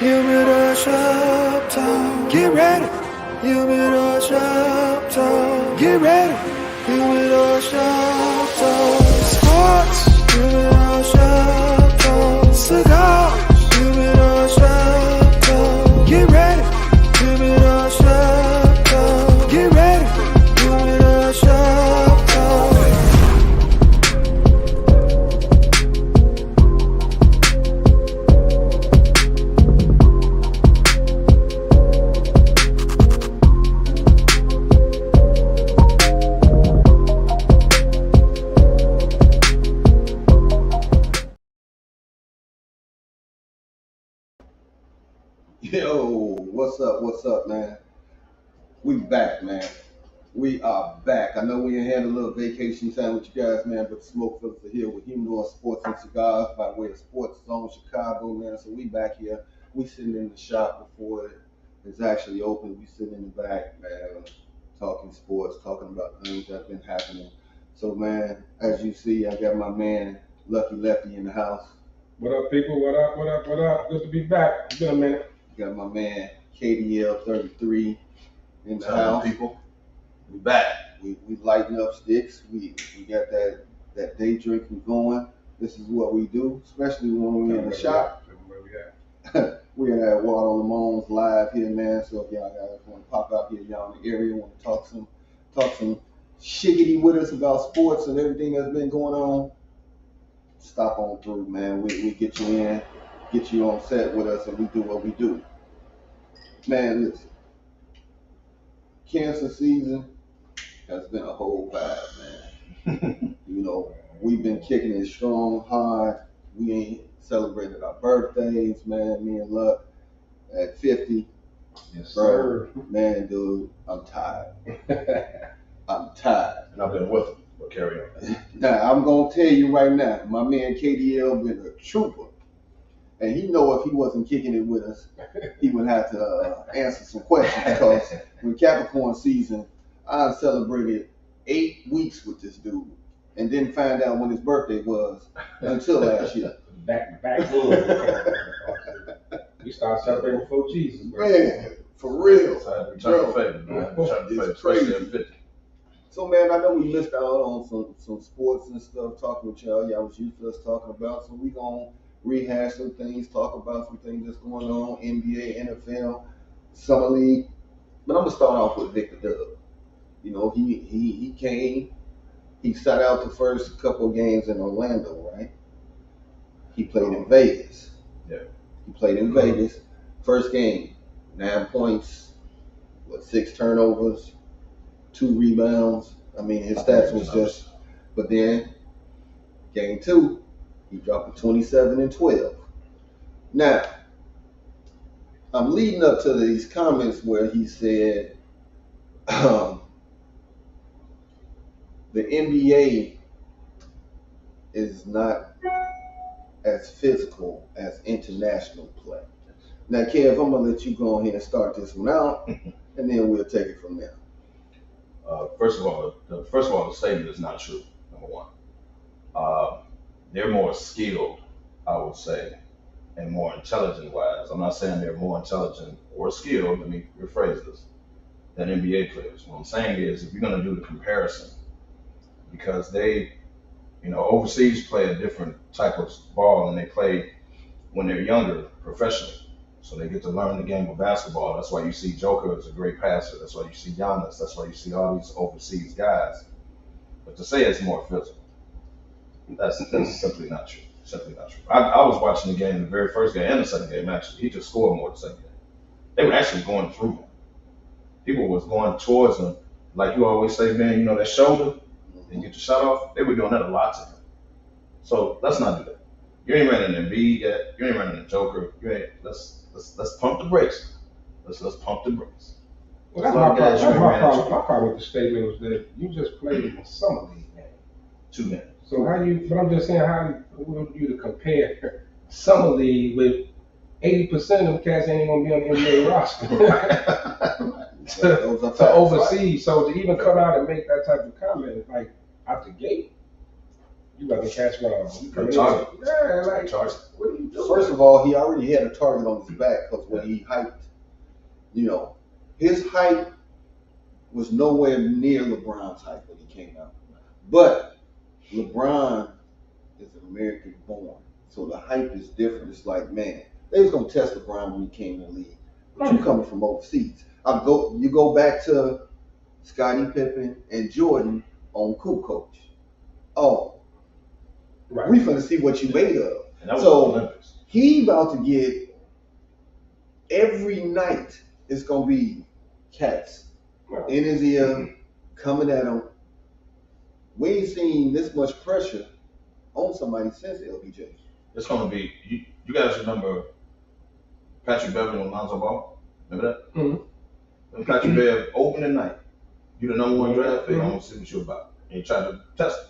Humidor shop talk. Get ready. Humidor shop talk. Get ready. Humidor shop talk. Sports. Humidor shop talk. Cigars. Humidor shop talk. Get ready. Humidor shop talk. Get ready. Humidor shop talk. Yo, what's up, man? We back, man. We are back. I know we ain't had a little vacation time with you guys, man, but SmokeFella's are here with Humidor Sports and Cigars by way of Sports Zone Chicago, man. So we back here. We sitting in the shop before it's actually open. We sitting in the back, man, talking sports, talking about things that have been happening. So, man, as you see, I got my man Lucky Lefty in the house. What up, people? What up? Good to be back. It's been a minute. Got my man KDL 33 in the What's house. up, people? We back. We lighting up sticks. We got that day drinking going. This is what we do, especially when we're in the shop. Where we at? We're at Eduardo Lamone's live here, man. So if y'all guys want to pop out here, y'all in the area, want to talk some shiggity with us about sports and everything that's been going on, stop on through, man. We get you in, get you on set with us, and we do what we do. Man, listen. Cancer season has been a whole vibe, man. You know, we've been kicking it strong, hard. We ain't celebrated our birthdays, man. Me and Luck at 50. Yes, Bro, sir. man, dude, I'm tired. I'm tired. And I've been with them, but carry on. Now, I'm going to tell you right now, my man KDL been a trooper. And he know if he wasn't kicking it with us, he would have to answer some questions. Because when Capricorn season, I celebrated 8 weeks with this dude and didn't find out when his birthday was until last year. Back. We started celebrating before Jesus. Bro. Man, for real. So I had to return the favor, man. Return the favor, It's crazy. especially at 50. So, man, I know we missed out on some sports and stuff, talking with y'all. Y'all was used to us talking about. So we going to rehash some things, talk about some things that's going on, NBA, NFL, Summer League. But I'm going to start off with Vic W. You know, he came, he sat out the first couple of games in Orlando, right? He played in Vegas. Yeah. He played in Vegas. First game, 9 points, 6 turnovers, 2 rebounds. I mean, his stats was just, but then game 2, he dropped a 27 and 12. Now, I'm leading up to these comments where he said the NBA is not as physical as international play. Now, Kev, I'm gonna let you go ahead and start this one out, and then we'll take it from there. First of all, the statement is not true. Number one, they're more skilled, I would say, and more intelligent-wise. I'm not saying they're more intelligent or skilled. Let me rephrase this. Than NBA players. What I'm saying is, if you're going to do the comparison, because they, overseas play a different type of ball, and they play when they're younger professionally. So they get to learn the game of basketball. That's why you see Joker is a great passer. That's why you see Giannis. That's why you see all these overseas guys. But to say it's more physical, that's simply not true. Simply not true. I was watching the game, the very first game and the second game, actually. He just scored more the second game. They were actually going through him. People was going towards him. Like you always say, man, that shoulder and get your shot off. They were doing that a lot to him. So let's not do that. You ain't running an Embiid yet. You ain't running a Joker. Let's pump the brakes. Let's pump the brakes. Well, that's my problem with the statement was that you just played in the summer league game. 2 minutes. So but I'm just saying, how would you to compare summer league with 80% of them cats ain't gonna be on the NBA roster to overseas. So to even come out and make that type of comment, like out the gate, You let the catch go. Good target. Yeah, like, Target. what are you doing? First of all, he already had a target on his back because when he hiked, his height was nowhere near LeBron's height when he came out. But LeBron is American born, so the hype is different. It's like, man, they was gonna test LeBron when he came in the league. But you coming from overseas. You go back to Scottie Pippen and Jordan on Cool Coach. Oh, Right. we finna see what you made of. And that was So- the Olympics. He about to get every night. It's gonna be cats Right. in his ear, coming at him. We ain't seen this much pressure on somebody since LBJ. It's gonna be. You guys remember Patrick Beverly and Lonzo Ball? Remember that? Mhm. When Patrick Bev opening night, you the number one draft pick. Mhm. I'm gonna see what you're about. And you try to test him.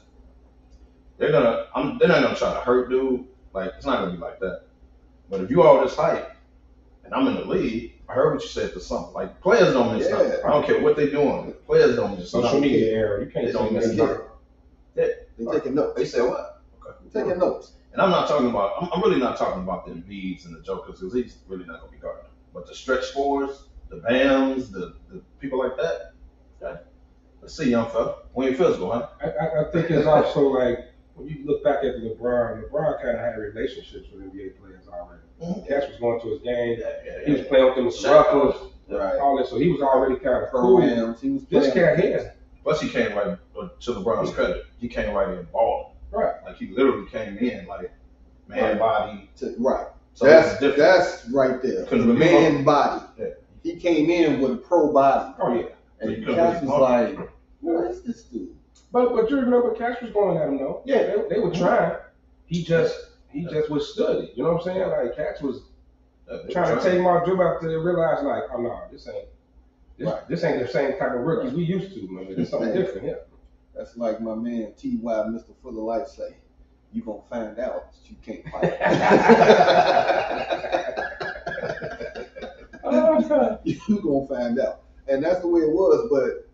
They're not gonna try to hurt dude. Like, it's not gonna be like that. But if you all this hype, and I'm in the league, I heard what you said to something. Like, players don't miss Yeah. nothing. I don't care what they doing. Players don't miss Social nothing. media era. You can't They don't say miss nothing nothing. about They taking notes. They said what? Okay. They taking notes. And I'm not talking about. I'm really not talking about the Embiids and the Jokers because he's really not gonna be guarding. But the stretch fours, the Bams, the people like that. Okay. Let's see, young fella. When you physical, huh? I think it's also like when you look back at LeBron kind of had relationships with NBA players already. Mhm. Cash was going to his game. Yeah. He was playing with them with Shaq Ruffles, Right. all this, so he was already kind of cool. Programs. He was This playing. cat here, Plus, he came right to LeBron's credit. He came right in balling. right? Like he literally came in like man body. Right. So it's different. That's right there. Because The when you man body. Yeah. He came in with a pro body. Oh yeah. And You couldn't Cash really was pump like, what is this dude? But you remember Cash was going at him though. Yeah. They were trying. He just withstood it. You know what I'm saying? Like Cash was trying to take him off dribble after they realized like, oh no, this ain't the same type of rookies we used to, man. It's something different here. That's like my man T.Y. Mr. Full of Life say, you gonna find out that you can't fight. You gonna find out. And that's the way it was. But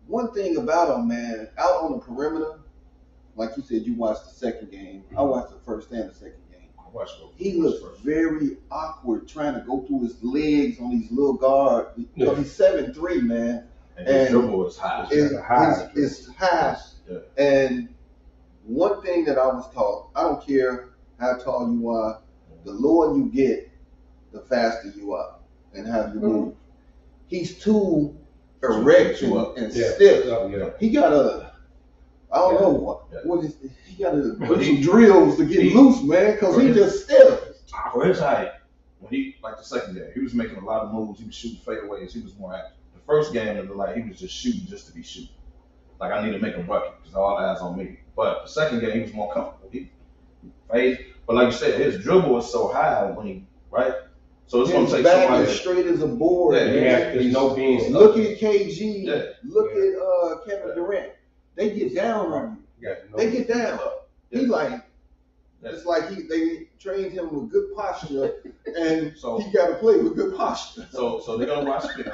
one thing about him, man, out on the perimeter, like you said, you watched the second game. I watched the first and the second game. He looks very awkward trying to go through his legs on these little guards because he's 7'3", man. And his dribble is high. It's high. Yeah. And one thing that I was taught, I don't care how tall you are, the lower you get, the faster you are and how you move. He's too erect and stiff. Yeah. He got I don't know Yeah. what is, he got to But do some drills to get loose, man, because he just stiff. For his height, when he like the second game, he was making a lot of moves. He was shooting fadeaways. He was more active. The first game, it was like he was just shooting just to be shooting. Like I need to make a bucket because all eyes on me. But the second game, he was more comfortable. He phased. But like you said, his dribble is so high when he right. So it's gonna His take back somebody. is straight as a board. Yeah, man. There's no being. Look at KG. Yeah. Look at Kevin Durant. They get down on you. They get down. He like it's like they trained him with good posture, and So- he got to play with good posture. So they're gonna watch film,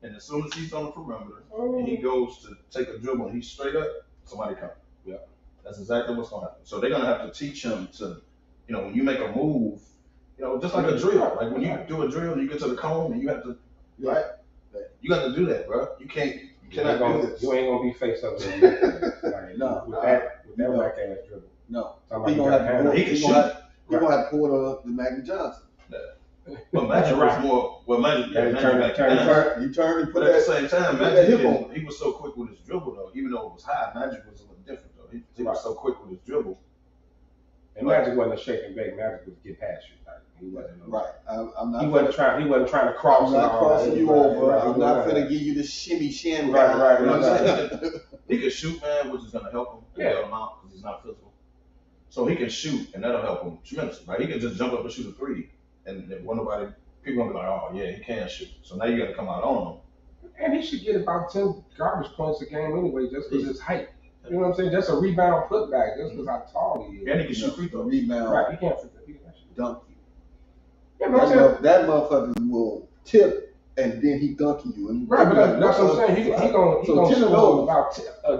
and as soon as he's on the perimeter and he goes to take a dribble and he's straight up, somebody comes. Yeah. That's exactly what's gonna happen. So they're gonna have to teach him to, when you make a move, just like a drill. Like when you do a drill and you get to the cone and you have to, right? You got to do that, bro. You cannot do this. You ain't gonna be face up with like, No. with that whack ass dribble. No, Somebody he gonna have to. He can He gonna have to pull the Magic Johnson. But Magic was more. Well, Magic Turn back turn- then. You turn and But put at the that. same time, put that Magic hip on. he was so quick with his dribble though. Even though it was high, Magic was a little different though. He was so quick with his dribble. And Magic wasn't a shake and bake. Magic was get past you. Like, he wasn't. Right. I'm not. He wasn't trying to cross. I'm not and all crossing that. you over. Right, I'm not right. finna give you the shimmy sham. Right. You know what I'm saying? He can shoot, man, which is gonna help him. Yeah. Bail him out because he's not physical. So he can shoot, and that'll help him tremendously. Right? He can just jump up and shoot a three, and then people gonna be like, oh yeah, he can shoot. So now you got to come out on him. And he should get about 10 garbage points a game anyway, just because his height. You know what I'm saying? Just a rebound putback, just because how tall he is. And he can shoot free throws. Rebound, Right, he can't shoot that. dunk you. Yeah, but I'm saying, That motherfucker will tip and then he dunk you. And right, but that's what I'm saying. He gonna So 10 of score those. about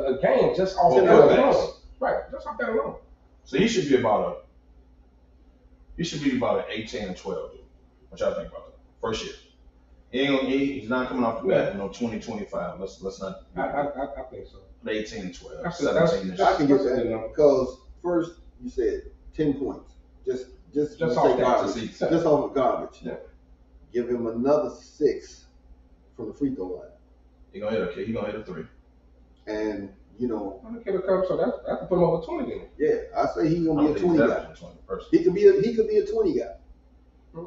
a game just off Ten the of game. those. Right, just off that alone. So he should be about an 18 and 12 dude. What y'all think about that? First year. He's not coming off the bat with no 20, 25. Let's not. I think so. 18 and 12, That's 17 and I can get That's a good that number. because first you said 10 points. Just Just say off that. garbage. Just off of garbage. Yeah. Give him another 6 from the free throw line, He gonna hit a 3. and you know, I'm gonna come, so that's put him over 20 then. yeah, I say he's I gonna don't be a think 20 he's guy. averaging 20 personally. He could be a 20 guy. Hmm.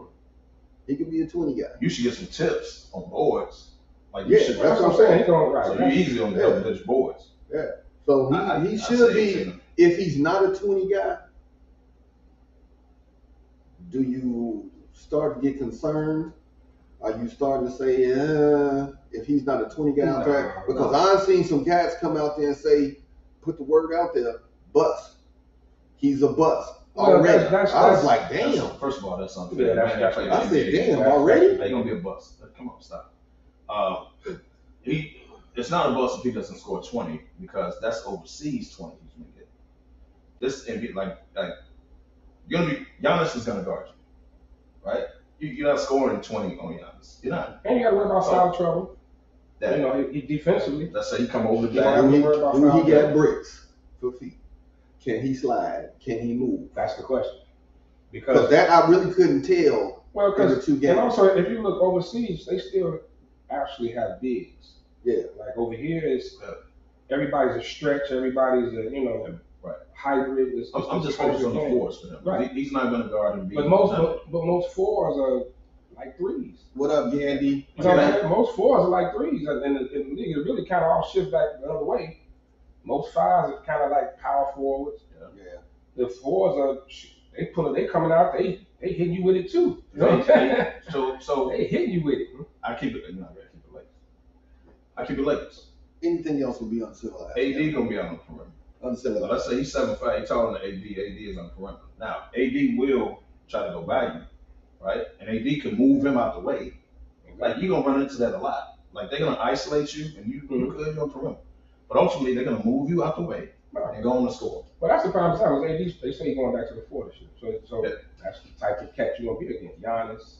He could be a 20 guy. You should get some tips on boards. Like Yeah, you should. That's what I'm saying. He's going right. So you easily on the double digit boards. So he should be. 18. If he's not a 20 guy, do you start to get concerned? Are you starting to say, if he's not a 20 guy out there? Because I've seen some cats come out there and say, put the word out there, bust. He's a bust already. I was like, damn. First of all, that's unfair. Yeah, I said, damn, already? They're gonna be a bust. Come on, stop. It's not a bust if he doesn't score 20 because that's overseas 20 he's gonna get. This and be like you're gonna be Giannis is gonna guard you, right? You're not scoring 20 on Giannis. You're not. And you got to worry about foul trouble. That, You know, he defensively. let's say he come over the Yeah. back. Do he get bricks for feet? Can he slide? Can he move? That's the question. Because Because that I really couldn't tell well, in the because 2 games. and also if you look overseas, they still actually have bigs. Yeah. Like over here, it's everybody's a stretch. Everybody's a Right. hybrid. I'm just focused on the fours for him. Right. He's not gonna guard and be. But most fours are like threes. What up, Yandy? You know what I'm saying? Most fours are like threes, and in the league, it really kind of all shifts back the other way. Most fives are kind of like power forwards. Yeah. The fours are they coming out, they hitting you with it too. You know what I'm saying? So They hitting you with it. I keep it. No, I keep it Lakers. Anything else would be uncivilized. AD gonna be on the perimeter. Uncivilized. Let's say he's 7'5", he's taller than AD. AD is on the perimeter. Now, AD will try to go by you, right? And AD can move him out the way. Like, you're going to run into that a lot. Like, they're going to isolate you, and you're good, you're on the perimeter. But ultimately, they're going to move you out the way and go on the score. Well, that's the problem. AD, they say he's going back to the 4 this year. So that's the type of catch you're going to be against. Giannis,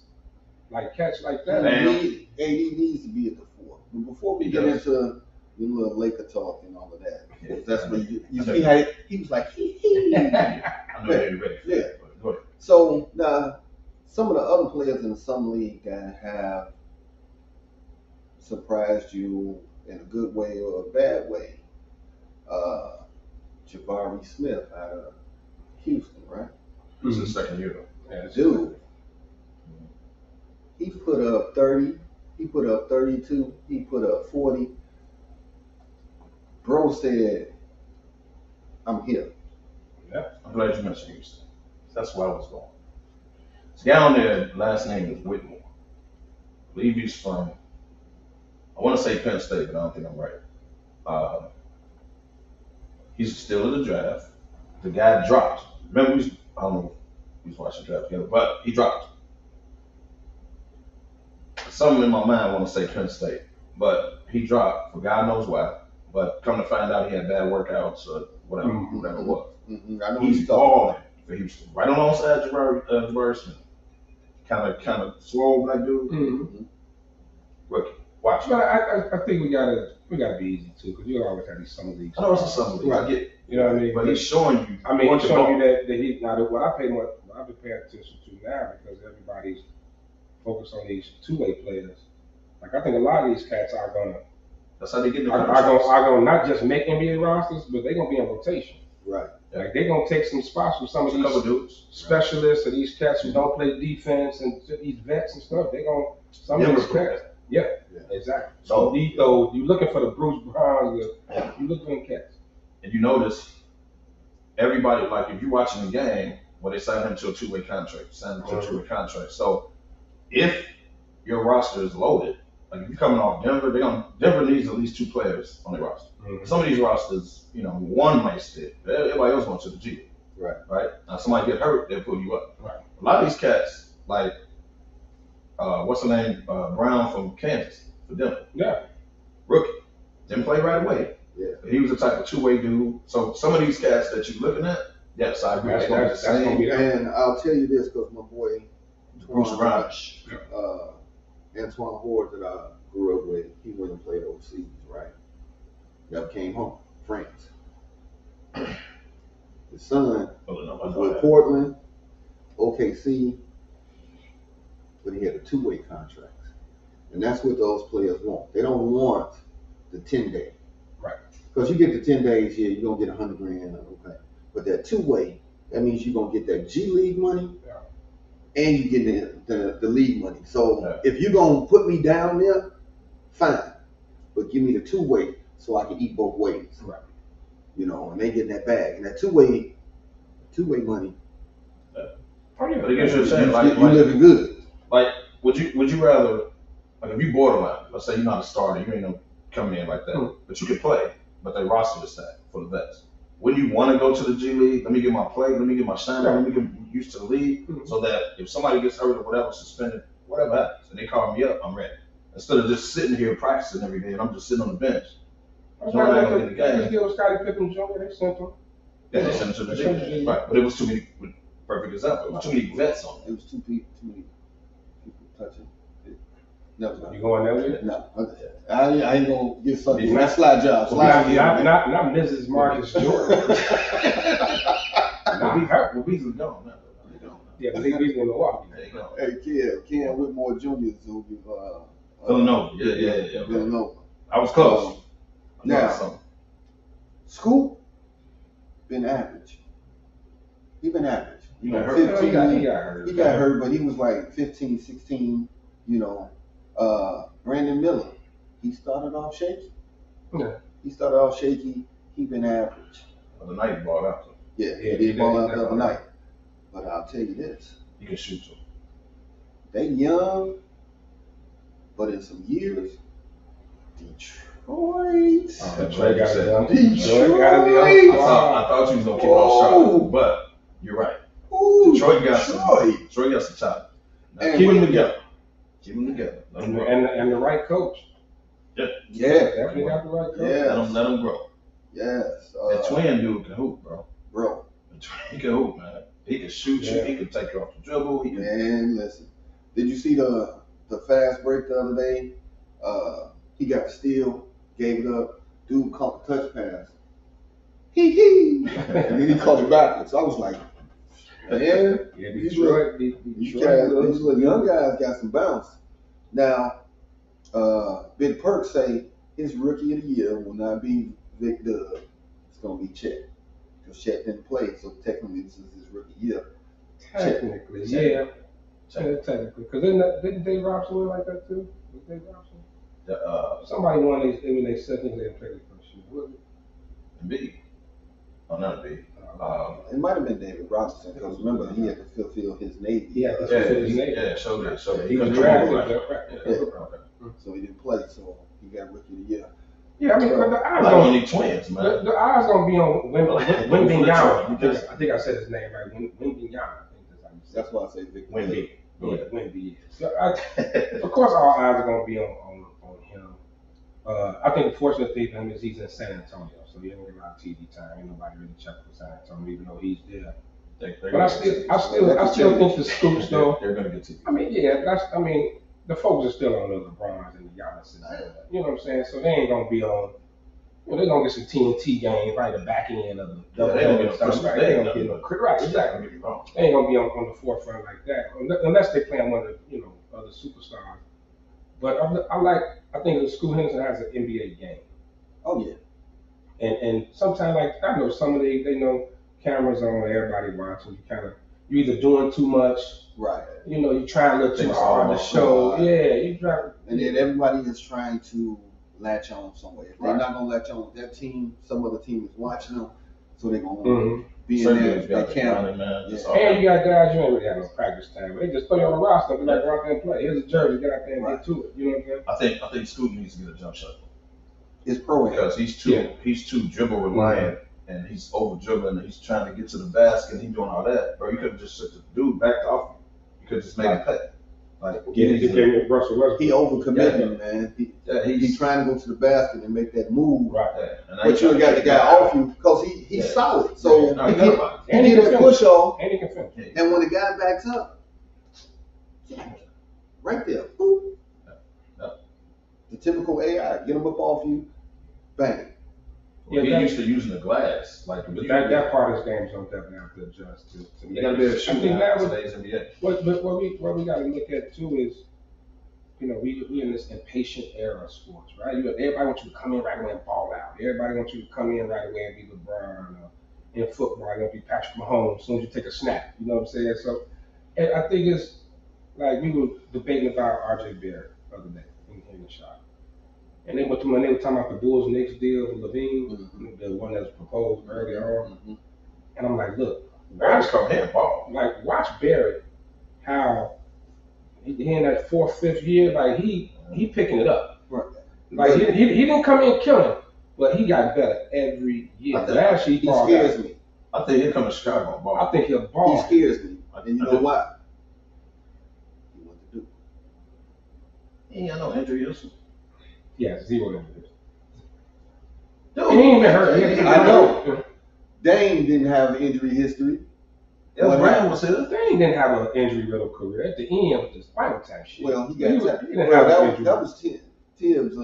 like catch like that. AD needs to be at the 4. But before we get into the little Laker talk and all of that, that's when you see how he was like, hee. I know you're ready for that, but go ahead. So now, some of the other players in the summer league that have surprised you in a good way or a bad way. Jabari Smith out of Houston, right? This is his second year, though. Yeah, Dude, he put up 30, he put up 32, he put up 40. Bro said, I'm here. Yeah, I'm glad you mentioned Houston. That's where I was going. This guy on there, last name is Whitmore. I believe he's from, I want to say Penn State, but I don't think I'm right. He's still in the draft. The guy dropped. Remember, I don't know if he's watching the draft together, but he dropped. Something in my mind, I want to say Penn State, but he dropped for God knows why. But come to find out, he had bad workouts or whatever, whatever it was. Mm-hmm. I know He's balling for Houston, right alongside Jabari Smith. Kind of swole like dude. Mm-hmm. Rookie, watch. But I think we gotta be easy too, because you always have these summer leagues. I know it's a summer league. I get it. You know what I mean? But he's showing you. I mean, what he's the showing ball- you that he now what I've been paying attention to now because everybody's focused on these two-way players. Like I think a lot of these cats are gonna That's how they get the are gonna not just make NBA rosters, but they're gonna be in rotation. Right. Like they're gonna take some spots from some of a couple these dudes. specialists or these cats who don't play defense and these vets and stuff. They're gonna some Never of these prove cats. that. Yeah, Yeah. exactly. So- So you looking for the Bruce Browns, you looking for them cats. And you notice everybody, like if you're watching the game, well, they signed him to a two-way contract. So if your roster is loaded, like if you're coming off Denver, Denver needs at least 2 players on their roster. Mm-hmm. Some of these rosters, one might stick. Everybody else wants to the G. Right. Now somebody get hurt, they'll pull you up. Right. A lot of these cats, like what's her name, Brown from Kansas for Denver. Yeah. Rookie, didn't play right away. Yeah. He was the type of two-way dude. So some of these cats that you're looking at, yes, I agree. That's They're gonna be the gonna same. be that. And I'll tell you this, because my boy Bruce Rush. Antoine Horde that I grew up with, he went and played overseas, right? Never came home, France. His son was with Portland, OKC, but he had a two-way contract. And that's what those players want. They don't want the 10-day. Right. Because you get the 10 days here, you're going to get $100 grand, okay. But that two-way, that means you're going to get that G League money, and you get the league money. So if you're going to put me down there, fine. But give me the two-way so I can eat both ways. Right. You know, and they get that bag. And that two-way money, But it gives you a chance. you living good. Like, would you rather, like, if you borderline, let's say you're not a starter, you ain't no coming in like that, but you can play, but they roster is stacked for the vets. Wouldn't you want to go to the G League? Let me get my play, let me get my shine, let me get used to the league, so that if somebody gets hurt or whatever, suspended, whatever happens, and they call me up, I'm ready. Instead of just sitting here practicing every day and I'm just sitting on the bench. That's why they give Scottie Pippen Jr. They sent him. Yeah, they sent him to the G League. Right, but it was too many. Perfect example. It was too many vets on It was too many people touching it. No, You going there with it? no. I ain't gonna get something. That's slide job. Not Mrs. Marcus Jordan. Nah, he hurt. Well, Beasley gone now. Yeah, but he's in Milwaukee. There you go. Hey, Ken Whitmore Jr. who give Villanova. Yeah. Villanova. I was close. Now, Scoop been average. He been average. You got 15, hurt. He got hurt, but he was like 15, 16, you know. Brandon Miller, he started off shaky. Yeah. He started off shaky. He been average. But the night he balled out to him. Yeah, he did ball out the other night. But I'll tell you this. He can shoot too. They young, but in some years, Detroit. Detroit got it done. Detroit. I thought you was gonna keep on shot, but you're right. Ooh, Detroit got some talent. Now, keep them together. Keep them together. Let them grow. And the right coach. Yeah. Definitely got the right coach. Yeah. Let them grow. Yes. That twin dude can hoop, bro. He can hoop, man. He can shoot you. He can take you off the dribble. He can. Man, listen. Did you see the fast break the other day? He got the steal, gave it up. Dude caught the touch pass. And then he caught it backwards. I was like, man, these little young guys got some bounce. Now, Big Perk say his rookie of the year will not be Vic W. It's going to be Chet. Because Chet didn't play, so technically this is his rookie year. Technically, yeah. Technically. Because didn't Dave Robson win like that too? Was Dave Robson? Somebody won they said they didn't play the first year. Was it? B. Oh, not B. It might have been David Robinson, because remember, he had to fulfill his Navy. Show that. He was drafted. So he didn't play, so he got rookie of the year. Yeah, I mean, the eyes only twins, man. The eyes gonna be on Wimby. I think I said his name right. Wimby. That's why I say Vic Wimby. Wimby. So of course, all eyes are gonna be on him. I think the fortunate thing for him is he's in San Antonio, so he don't get a lot of TV time. Ain't nobody really checking for San Antonio, even though he's there. But I still think the Scoops though. They're gonna get TV. I mean, the folks are still on the LeBrons and the Giannis. You know what I'm saying? So they ain't gonna be on. They're gonna get some TNT games right at the back end of the double. They ain't gonna get no right. Exactly. They ain't gonna be on the forefront like that unless they playing one of the other superstars. But I think Scoot Henderson has an NBA game. Oh yeah. And sometimes I know some of they know cameras on, everybody watching. You either doing too much. Right. You try to look too hard to show. Yeah, you try. And then everybody is trying to latch on somewhere. If they're not gonna latch on with their team, some other team is watching them, so they're gonna be in there. They can't. And you got guys you ain't really have no practice time. They just throw you on the roster and be like, go out there and play. Here's a jersey, get out there and get to it. You know what I'm saying? I think Scoot needs to get a jump shot. It's pro because he's too dribble reliant and he's over dribbling and he's trying to get to the basket and he's doing all that. Bro, you could have just took the dude backed off. You could just make it pay. Like Getting Russell Westbrook. He overcommitting, man. He's trying to go to the basket and make that move. Right. But you got the guy off you because he's solid. So he get that push off, and he can finish. and when the guy backs up, right there, boom. The typical AI, get him up off you, bang. Well, he used to using the glass. Like that part of his game is going to definitely have to adjust to you got to be able to shoot now in today's NBA. What we got to look at too is, we in this impatient era of sports, right? Everybody wants you to come in right away and ball out. Everybody wants you to come in right away and be LeBron. In football, you're going to be Patrick Mahomes as soon as you take a snap. You know what I'm saying? So, and I think it's like we were debating about RJ Barrett the other day in the shot. And when they were talking about the Bulls-Knicks deal with Levine, the one that was proposed earlier on, and I'm like, look, Barrett's come here and ball. Like, watch Barrett, how he in that fourth, fifth year, like he picking it up. Right. Like he didn't come in killing, but he got better every year. Last year he scares me. I think he'll come to Chicago and ball. I think he'll ball. He scares me. And you know why? He wants to do. He ain't got no injury history. Yeah, 0 injuries. He ain't even hurt. I know. Dame didn't have injury history. Brown was here. Dame didn't have an injury-riddled career. At the end, with the spinal tap shit. Well, he didn't have an injury. That was Tibbs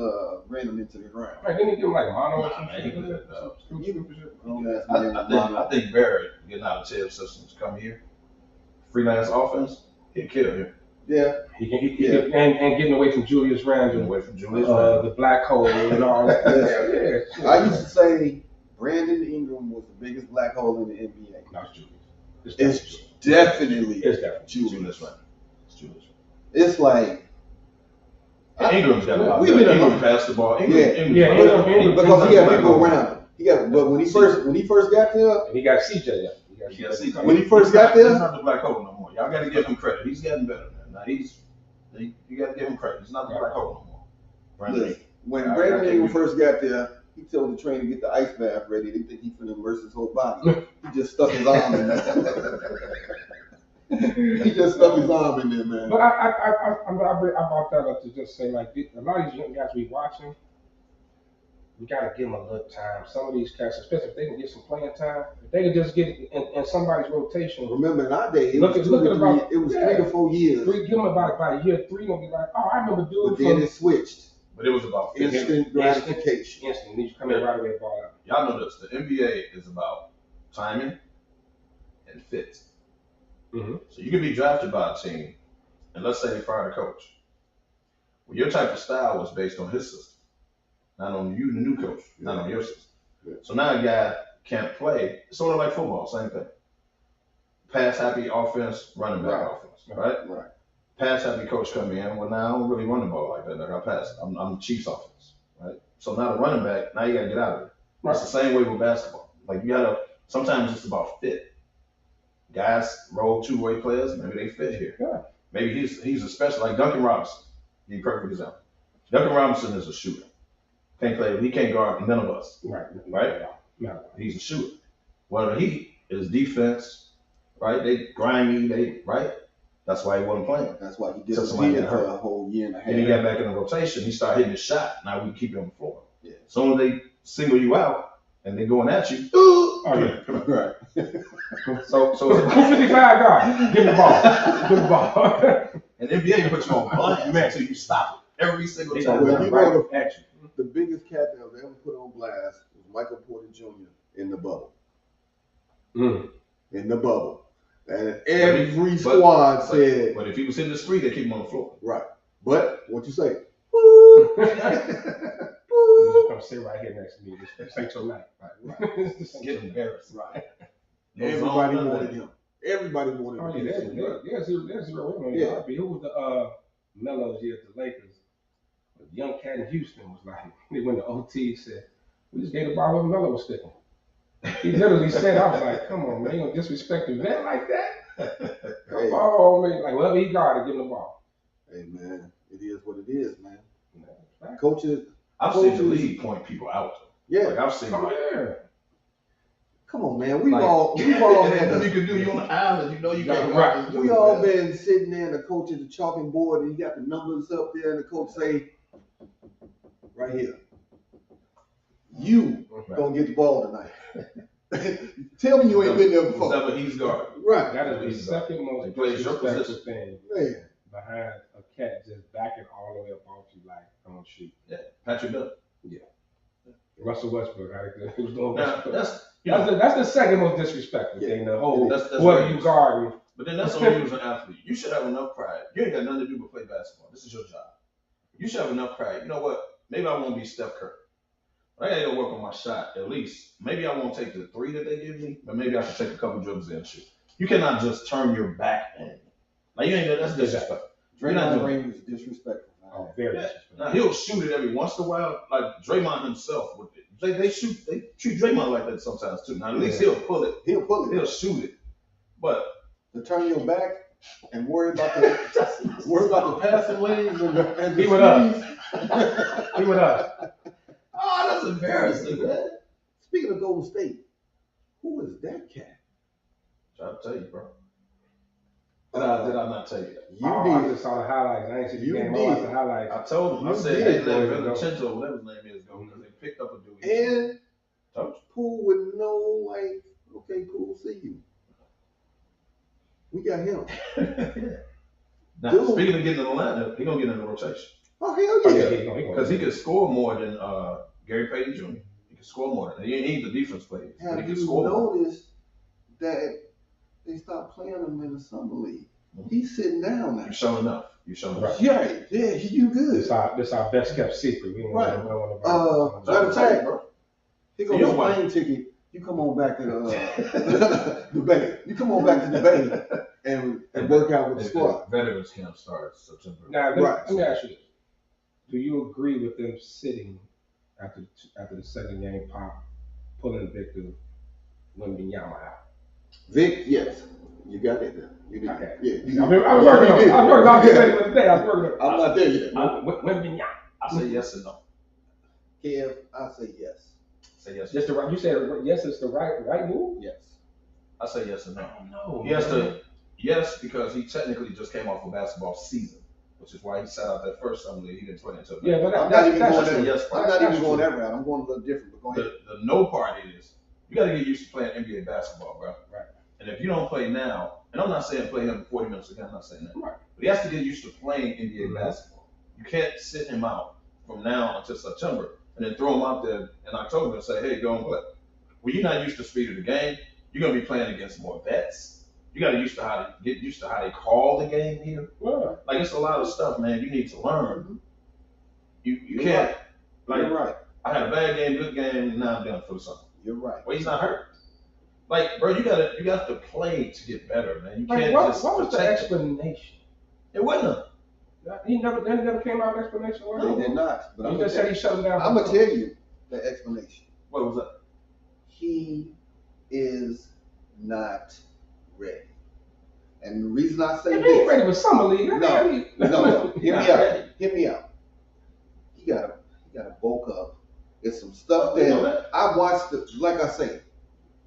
ran him into the ground. Right, didn't he give him like mono or something? I think Barrett getting out of Tibbs' system to come here, freelance offense, he'll kill him. Yeah. He and getting away from Julius Randle, the black hole and all that. Yeah. I used to say Brandon Ingram was the biggest black hole in the NBA. Not Julius. It's definitely Julius Randle. It's like Ingram's got a lot. Ingram passed the ball. Ingram because he got people around him. But when he first got there, and he got CJ. When he first got there, he's not the black hole no more. Y'all got to give him credit. He's getting better, man. Now you got to give him credit. He's not the black hole no more. Listen, when Brandon Ingram first got there, he told the trainer to get the ice bath ready. They think he's finna immerse his whole body. He just stuck his arm in there. He just stuck his arm in there, man. But I brought that up to just say, like, a lot of these young guys we watching, we got to give them a little time. Some of these cats, especially if they can get some playing time, if they can just get in somebody's rotation. Remember, in our day, it was 3 to 4 years. Give them about year 3, they'll be like, oh, I remember doing it. But then it switched. But it was about instant gratification. Instant. You come in right away and ball out. Y'all know this. The NBA is about timing and fit. Mm-hmm. So you can be drafted by a team, and let's say they fire a coach. Well, your type of style was based on his system, not on you, the new coach, not on your system. Yeah. So now a guy can't play. It's sort of like football, same thing. Pass happy offense, running back offense, right? Right. Pass happy coach come in. Well, now I don't really run the ball like that. Like I pass. I'm Chiefs offense, right? So now the running back, now you got to get out of it. Right. It's the same way with basketball. Like you got to. Sometimes it's about fit. Guys roll two-way players. Maybe they fit here. Yeah. Maybe he's a special like Duncan Robinson. He's a perfect example. Duncan Robinson is a shooter. Can't play. He can't guard none of us. Right. No. He's a shooter. Well, he is defense. Right. They grimy. Right. That's why he wasn't playing. That's why he disappeared for a whole year and a half. And he got back in the rotation. He started hitting his shot. Now we keep him on the floor. Yeah. As soon as they single you out and they're going at you, right. So 255 guard. Give him the ball. And NBA puts you on blast until you stop it every single time. Well, you know the biggest cat that was ever put on blast was Michael Porter Jr. in the bubble. In the bubble. And every squad said. But if he was hitting the street, they keep him on the floor. Right. But what you say? You just come sit right here next to me. This ain't your night. Right. This ain't Get embarrassed. Right. Everybody wanted him. Everybody wanted him. Oh, yeah, there's zero women. Yeah. Who was the Mellows here at the Lakers? A young cat in Houston was like, they went to OT, said, we just gave the ball where Melo was sticking. He literally said, I was like, come on, man, you gonna disrespect the vet like that? Come on, man. Like, whoever he got to give him the ball. Hey, man, it is what it is, man. Right. Coaches. I've seen the league point people out. Yeah. Like, I've seen Come on, man. We've Like, all had If you can do you on the island, you know you can't go out and do we it, all man. been sitting there and the coach at the chalking board and you got the numbers up there and the coach say, right here, you gonna get the ball tonight. Tell me you ain't been there before. Whatever he's guard. Right. That is the second most disrespectful thing Man. behind a cat just backing all the way up off you like on shoot. Yeah, Patrick Dunn. Russell Westbrook, he was doing Now, Westbrook. That's the second most disrespectful thing. The whole That's whoever right. you guarding. But then that's on you as an athlete. You should have enough pride. You ain't got nothing to do but play basketball. This is your job. You should have enough pride. You know what? Maybe I won't be Steph Curry. But I gotta go work on my shot at least. Maybe I won't take the 3 that they give me, but maybe I can take a couple dribbles and shoot. You cannot just turn your back on me. Like you ain't that's disrespectful. Draymond Green was disrespectful. Oh, very disrespectful. Now he'll shoot it every once in a while, like Draymond himself would. They treat Draymond like that sometimes too. Now at least he'll pull it. He'll shoot it. But to turn your back and worry about the passing lanes and the He with us. He with us. oh, that's embarrassing, man. Speaking of Golden State, who is that cat? Try to tell you, bro. Did I not tell you that? I just saw the highlights. I ain't seen the game. I watched the highlights. I told him. I said, hey, let Vincenzo, whatever his name is, go because they picked up a dude. And Poole would know, like, okay, Poole, see you. We got him. Now, Dude. speaking of getting in the lineup, he's going to get in the rotation. Oh, hell yeah. Because he could score more than Gary Payton Jr. He could score more than he ain't the defense player. But he Have could you score more. noticed that they stopped playing him in the summer league? He's sitting down now. You showing enough. You showing enough. Yeah, you good. This our best kept secret. We don't Right. know Matter of fact, bro. he got a plane ticket. You come on back to the Bay. You come on back to the Bay and work out with the squad. Veterans camp starts September. Now, let me ask you this. Do you agree with them sitting after the second game pop, pulling Victor Wembanyama out? Vic, yes. You got it there. You did. Okay. Yeah. I was working on it. I was working on I'm not there yet. Wembanyama. I say yes and no. Kev, I say yes. Say yes. Just the right. You said yes. It's the right move. Yes. I say yes and no. No. He has to. Yes, because he technically just came off a basketball season, which is why he sat out that first summer league. He didn't play until. Yeah, but I'm not even going there. that. Yes, I'm not even going that route. I'm going a little different. But go ahead. The no part is you got to get used to playing NBA basketball, bro. Right. And if you don't play now, and I'm not saying play him 40 minutes a game, I'm not saying that. Right. But he has to get used to playing NBA basketball. You can't sit him out from now until September and then throw him out there in October and say, hey, go and play. Well, you're not used to the speed of the game. You're going to be playing against more vets. You got to get used to how they call the game here. Yeah. Like, it's a lot of stuff, man, you need to learn. You can't, Right. like, You're right. I had a bad game, good game, and now I'm done for the summer. You're right. Well, he's not hurt. Like, bro, you got to play to get better, man. You can't What just was the protect it. explanation? It wasn't. He never came out with an explanation. They did not. But He just said he shut him down. I'm gonna tell you the explanation. What was that? He is not ready. And the reason I say He ain't this, ready for summer league. no, hear me out. He gotta bulk up. There's some stuff that I watched. Like I say,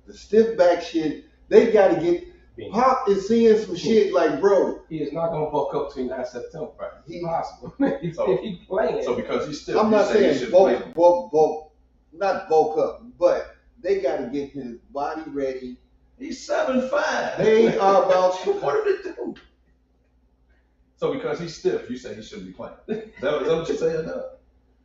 the stiff back shit. They gotta get. Pop is seeing some shit like, bro. He is not gonna bulk up between now and September. Right. He's possible. If he's playing. So because he's still, I'm not saying bulk, not bulk up, but they got to get his body ready. He's 7'5". They are about What did it do? So because he's stiff, you say he shouldn't be playing. Is that what you're saying? No.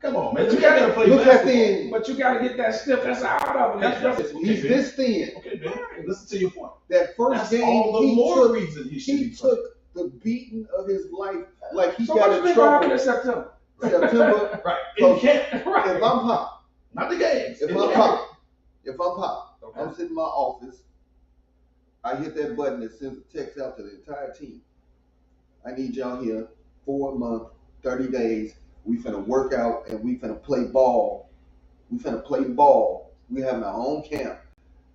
Come on, man. You gotta play look basketball. at the But you gotta get that stiffness out of him. he's this thin. Okay, man. Listen to your point. That first That's game, all the more reason he should he be playing. took the beating of his life like he So got what's in been happening in trouble. September? September. Right. So In camp. Right. If I'm Pop, Not the games. if In I'm camp. Pop, Okay. I'm sitting in my office. I hit that button that sends a text out to the entire team. I need y'all here 4 months, 30 days. We finna work out and we finna play ball. We finna play ball. We having our own camp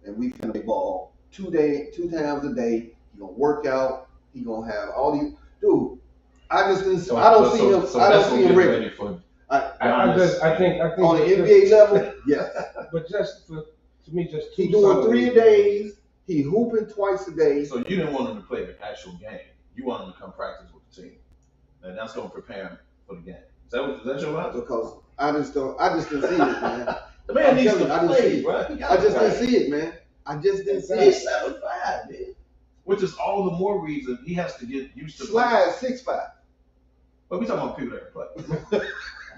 and we finna play ball 2 times a day. He gonna work out. He gonna have all these. Dude, I just didn't. I don't see him. I don't see him ready. For I think On the NBA level, yes. But just for To me, just He doing 3 days. He hooping twice a day. So you didn't want him to play the actual game. You want him to come practice with the team, and that's going to prepare him for the game. Is that your logic? Because I just didn't see it, man. The man needs to I play, bro. I just didn't see it, man. I just didn't see He's it. 7'5", man. Which is all the more reason he has to get used to Slide 6'5". But we talking about people that can play.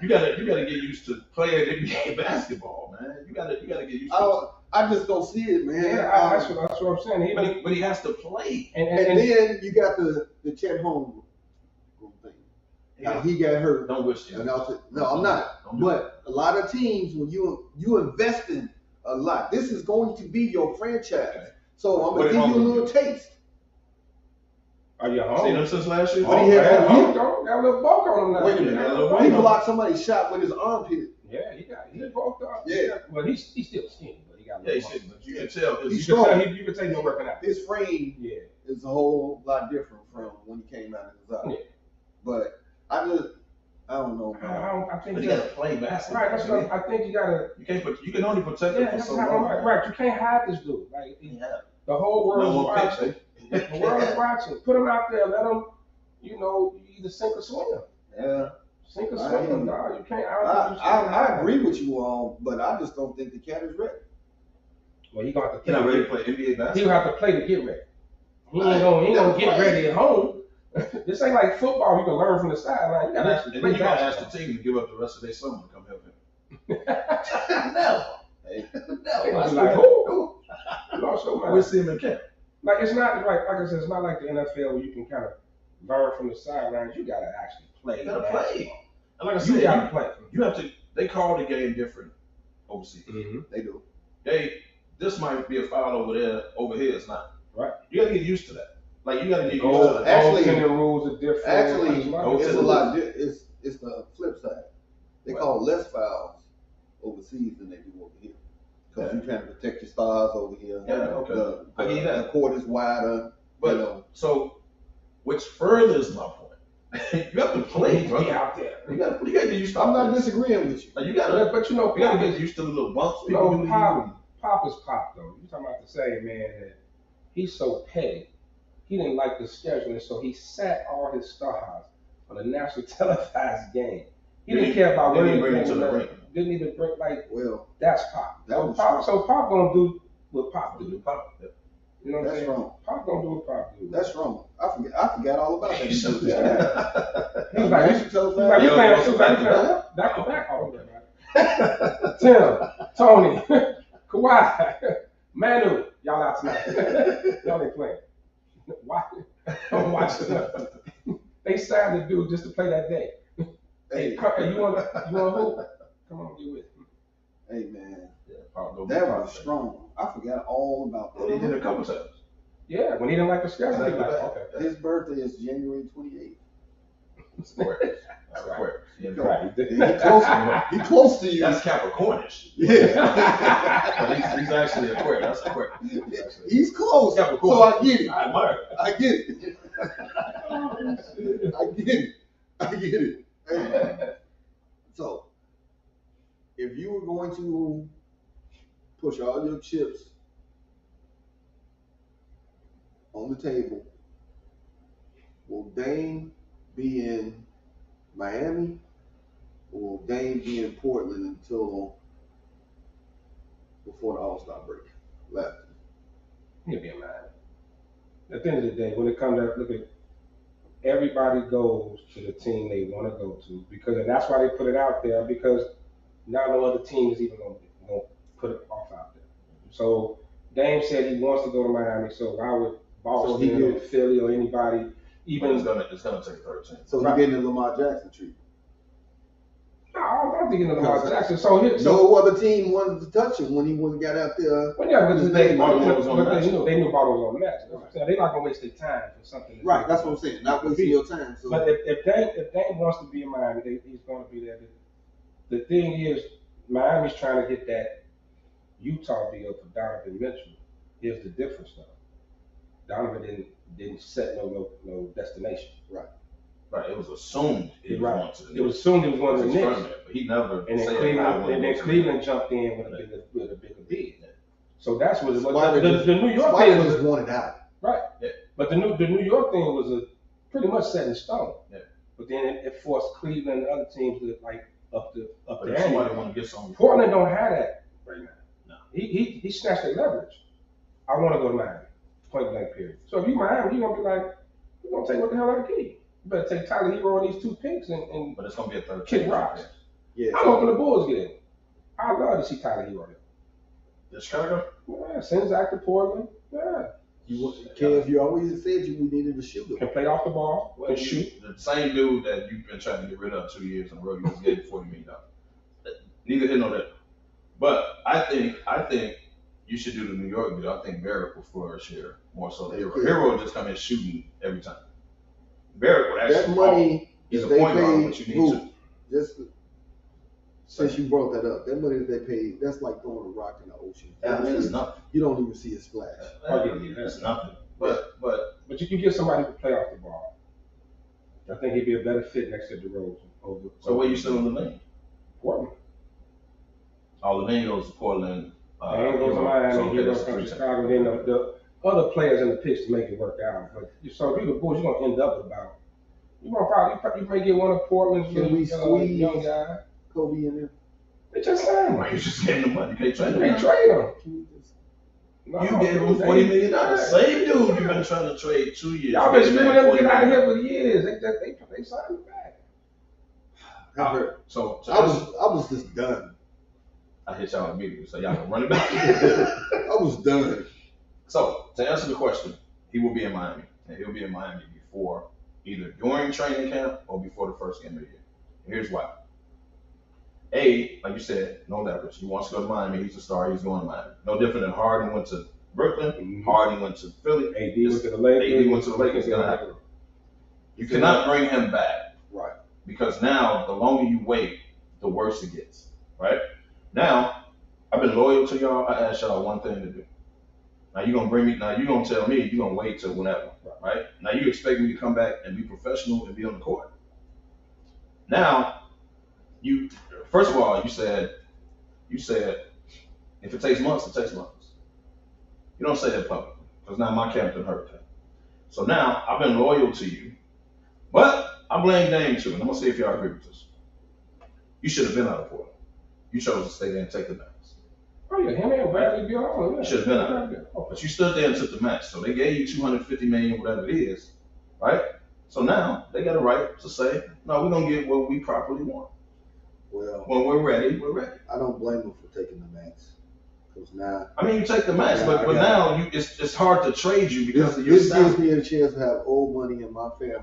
You gotta get used to playing NBA basketball, man. You gotta get used to it. I just don't see it, man. Yeah, that's what I'm saying. But he has to play. And then you got the Chet Holmgren thing. Now, he got hurt. Don't wish it. No, I'm not. But a lot of teams, when you invest in a lot, this is going to be your franchise. Okay. So I'm gonna give you a little taste. Are you home? Seen him since last year? What he had got a little bulk on him last Wait a year. minute. He blocked somebody's shot with his armpit. Yeah, he bulked up. Yeah. Well, he's still skinny, but he got a little bulk. But you can tell. He's strong. You can tell he's working out. His frame is a whole lot different from when he came out of his eye. Yeah. But I don't know, man. I think you gotta play basketball. Right, that's what I think you gotta. You can only protect him for so long. Right, you can't hide this dude. Like the whole world is watching. The world is watching. Put him out there. Let him. You either sink or swim. Yeah. Sink or swim, dog. You can't. I agree with you all, but I just don't think the cat is ready. Well, he gonna have to. He's not ready to play NBA basketball. He'll have to play to get ready. He ain't gonna get ready at home. This ain't like football. You can learn from the sideline. You gotta actually play. You gotta ask the team to give up the rest of their summer to come help him. No. Hey, no. Like who? We'll see him in camp. Like it's not like I said, it's not like the NFL where you can kind of learn from the sidelines. You gotta actually play. You gotta play. And like I said, you gotta play. You have to. They call the game different overseas. Mm-hmm. They do. This might be a foul over there. Over here, it's not. Right. You gotta get used to that. Like you gotta get used to that. Actually, the rules are different. Actually, it's a lot. It's the flip side. They call less fouls overseas than they do over here. Because you're trying to protect your stars over here. Yeah, okay. I get that. The court is wider. But so, which furthers my point. You have to play, bro. Be out there. You gotta get used to. I'm not disagreeing with you. Like, you gotta get used to the little bumps. Pop is Pop though. You talking about the same man that he's so petty. He didn't like the scheduling, so he sat all his stars on a national televised game. He didn't care about what he bring into the ring. Didn't even bring that's Pop. So Pop gonna do what Pop do. Pop. You know what I'm saying? Wrong. Pop gonna do what Pop do. That's wrong. I forgot all about that. He was like, you playing back to back all over, man. Tim, Tony, Kawhi, Manu, y'all out tonight. Y'all ain't playing. Why? I'm watching. They signed the dude just to play that day. Hey, you want who? Come on, get with me. Hey man, that was strong. I forgot all about that. He did a couple times. Yeah, when he didn't like the schedule, he like, okay. His birthday is January 28th. That's Aquarius. That's Aquarius. He close to you. That's Capricornish. Yeah. But he's actually Aquarius. That's Aquarius. He's close. So I get it. I admire it. I get it. I get it. Hey. So, if you were going to push all your chips on the table, will Dame be in Miami or will Dame be in Portland until before the All-Star break left? He'll be in Miami. At the end of the day, when it comes to look at everybody goes to the team they want to go to and that's why they put it out there because now no other team is even going to put it off out there. So Dame said he wants to go to Miami, so why would Boston or Philly or anybody even? It's gonna take 13. So he's getting the Lamar Jackson treatment. No, I don't think it's Lamar Jackson. No other team wanted to touch him when he got out there. Well, yeah, because they knew Baltimore was on the match. They're not gonna waste their time for something. Right, that's what I'm saying. Not wasting your time. So. But if Dame wants to be in Miami, he's going to be there. The thing is, Miami's trying to get that Utah deal for Donovan Mitchell. Here's the difference, though. Donovan didn't set no destination. Right, it was assumed he was going to the Knicks. It was assumed he was going to the Knicks. But he never. And then Cleveland jumped in with a bigger bid. So that's what it was. Spider The New York Spider thing was just wanted out. right. Yeah. But the New York thing was pretty much set in stone. Yeah. But then it forced Cleveland and other teams to like up the But if somebody want to get something, Portland don't have that right now. No. He snatched their leverage. I want to go to Miami. Point blank period. So if you Miami, you're gonna be like, you're gonna take what the hell I give you. You better take Tyler Hero and these 2 picks and but it's gonna be a third. kick rocks. Yeah. I'm hoping the Bulls get in. I love to see Tyler Hero there. The Chicago. Yeah, send Zach to Portland. Yeah. Kev, you always said we needed a shooter. Can play off the ball, Well, can shoot. the same dude that you've been trying to get rid of 2 years in a row, you just gave $40 million. Neither here nor there. But I think you should do the New York deal. I think Barrett will flourish here more so than Hero. Hero will just come in shooting every time. Barrett would actually. That money, he's a they point guard, paid, but you need to. just since you brought that up, that money that they paid, that's like throwing a rock in the ocean. I mean, it's nothing. You don't even see it splash. That's nothing. But But you can get somebody who can play off the ball. I think he'd be a better fit next to DeRozan. so where you still in the lane? Portland. Oh, the lane goes to Portland. And goes to Miami, he goes from three Chicago, then the other players in the picks to make it work out. But so if you're the Bulls, you're gonna end up with about. You're gonna probably you may get one of Portland's Can we squeeze young guy. Kobe in there? They just signed him. You just getting the money. You can't trade They him. trade him. Can we just, No, You gave him $40 million. Same dude you've been trying to trade 2 years. Y'all been screwing them to get out of $40 here for years. They signed him back. I heard. So I was just done. I hit y'all immediately, so y'all can run it back. I was done. So to answer the question, he will be in Miami, and he'll be in Miami before either during training camp or before the first game of the year. Here's why. A, like you said, no leverage. He wants to go to Miami. He's a star. He's going to Miami. No different than Harden went to Brooklyn. Mhm. Harden went to Philly. AD went to the Lakers. AD went to the Lakers. Gonna happen. You cannot bring him back. Right. Because now, the longer you wait, the worse it gets. Right? Now, I've been loyal to y'all. I asked y'all one thing to do. Now you're gonna bring me. Now you're gonna tell me you're gonna wait till whenever. Right? Now you expect me to come back and be professional and be on the court. Now, you first of all, you said if it takes months, it takes months. You don't say that publicly because now my captain hurt that. So now I've been loyal to you, but I blame Dame too, and I'm gonna see if y'all agree with this. You should have been out of Portland. You chose to stay there and take the max. Oh yeah, him and Bradley be on. You should have been out there. But you stood there and took the max. So they gave you $250 million, whatever it is, right? So now they got a right to say, no, we're gonna get what we properly want. Well, When we're ready, we're ready. I don't blame him for taking the max. Because now I mean, you take the max, Yeah, but I got now it's hard to trade you because of your this gives salary. me a chance to have old money in my family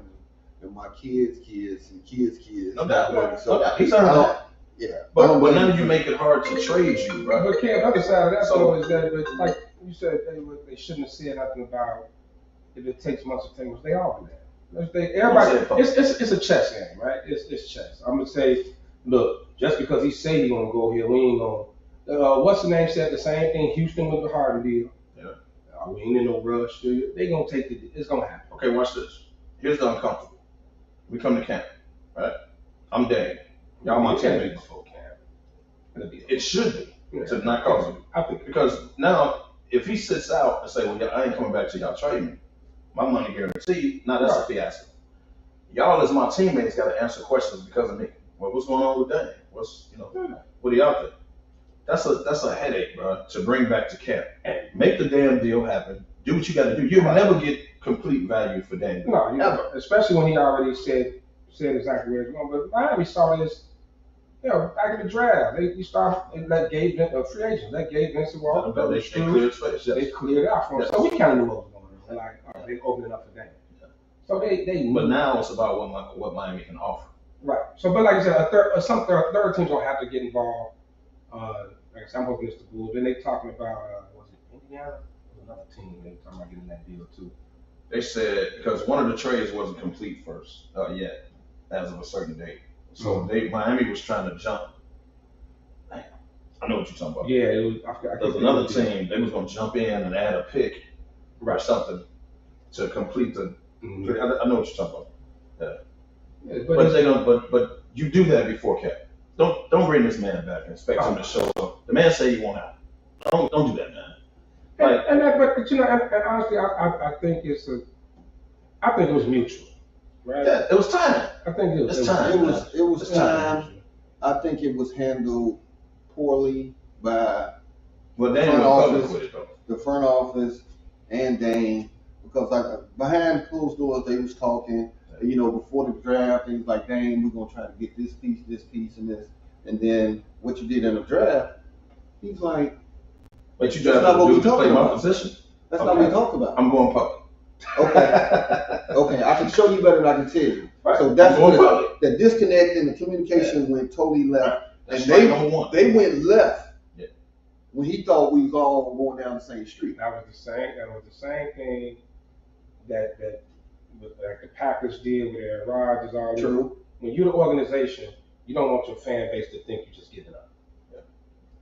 and my kids' kids and kids' kids. No doubt, Money. no doubt. He's I earned don't- that. Yeah. I But don't now blame you him. make it hard to trade you, bro. But Cam, the other side of that So- though is that, but like you said, they shouldn't have said nothing about if it takes months or 10 months. They all do that. Everybody, it's a chess game, right? It's chess. I'm gonna say, look, just because he say he gonna go here, we ain't gonna. What's the name said the same thing? Houston with the Harden deal. Yeah. We ain't in no rush. They gonna take it. It's gonna happen. Okay, watch this. Here's the uncomfortable. We come to camp, right? I'm Dave. Y'all my teammates. before camp. It should be Yeah. to not cause it. I think Because now, if he sits out and say, well, I ain't coming back till y'all trade me, my money guaranteed, now that's a fiasco. Y'all as my teammates got to answer questions because of me. Well, what's going on with Dane? What are y'all think? That's a headache, bro, to bring back to camp. Make the damn deal happen. Do what you got to do. You'll never get complete value for Dane. No, Ever. especially when he already said exactly where it's going. But Miami saw this, back in the draft. They let Gabe free agents. Let Gabe Vincent walk. They cleared space. They cleared out for him. Yes. So we kind of knew what was going on. Like, all right, they opened it up for Dame. So they knew. But now it's about what Miami can offer. Right. So, but like I said, some third teams don't have to get involved. Like I said, I'm hoping it's the Bulls. Then they talking about was it Indiana? There was another team they were talking about getting that deal too. They said because one of the trades wasn't complete first yet, as of a certain date. So Miami was trying to jump. I know what you're talking about. Yeah, it was. I There's another team. They was gonna jump in and add a pick or something to complete the. Mm-hmm. I know what you're talking about. Yeah, But they don't. But you do that before cap. Don't bring this man back and expect him to show up. The man say he won't out. Don't do that, man. But you know, and honestly, I think I think it was mutual, right? Yeah, it was time. I think it was time. It was time. I think it was handled poorly by Well, they went public with it though. the front office and Dane, because behind closed doors they was talking. You know, before the draft, they was like, Dane, we're gonna try to get this piece, and this. And then what you did in the draft, he's like, but you that's just not what we to play talking my about. position. That's not what we talked about. I'm going public. Okay, I can show you better than I can tell you. Right. So that's I'm going what public. the disconnect and the communication went totally left. That's And right, number one. they went left Yeah. when he thought we was all going down the same street. That was the same thing that like the Packers did with Aaron Rodgers. All this. True. When you're the organization, you don't want your fan base to think you're just giving up. Yeah.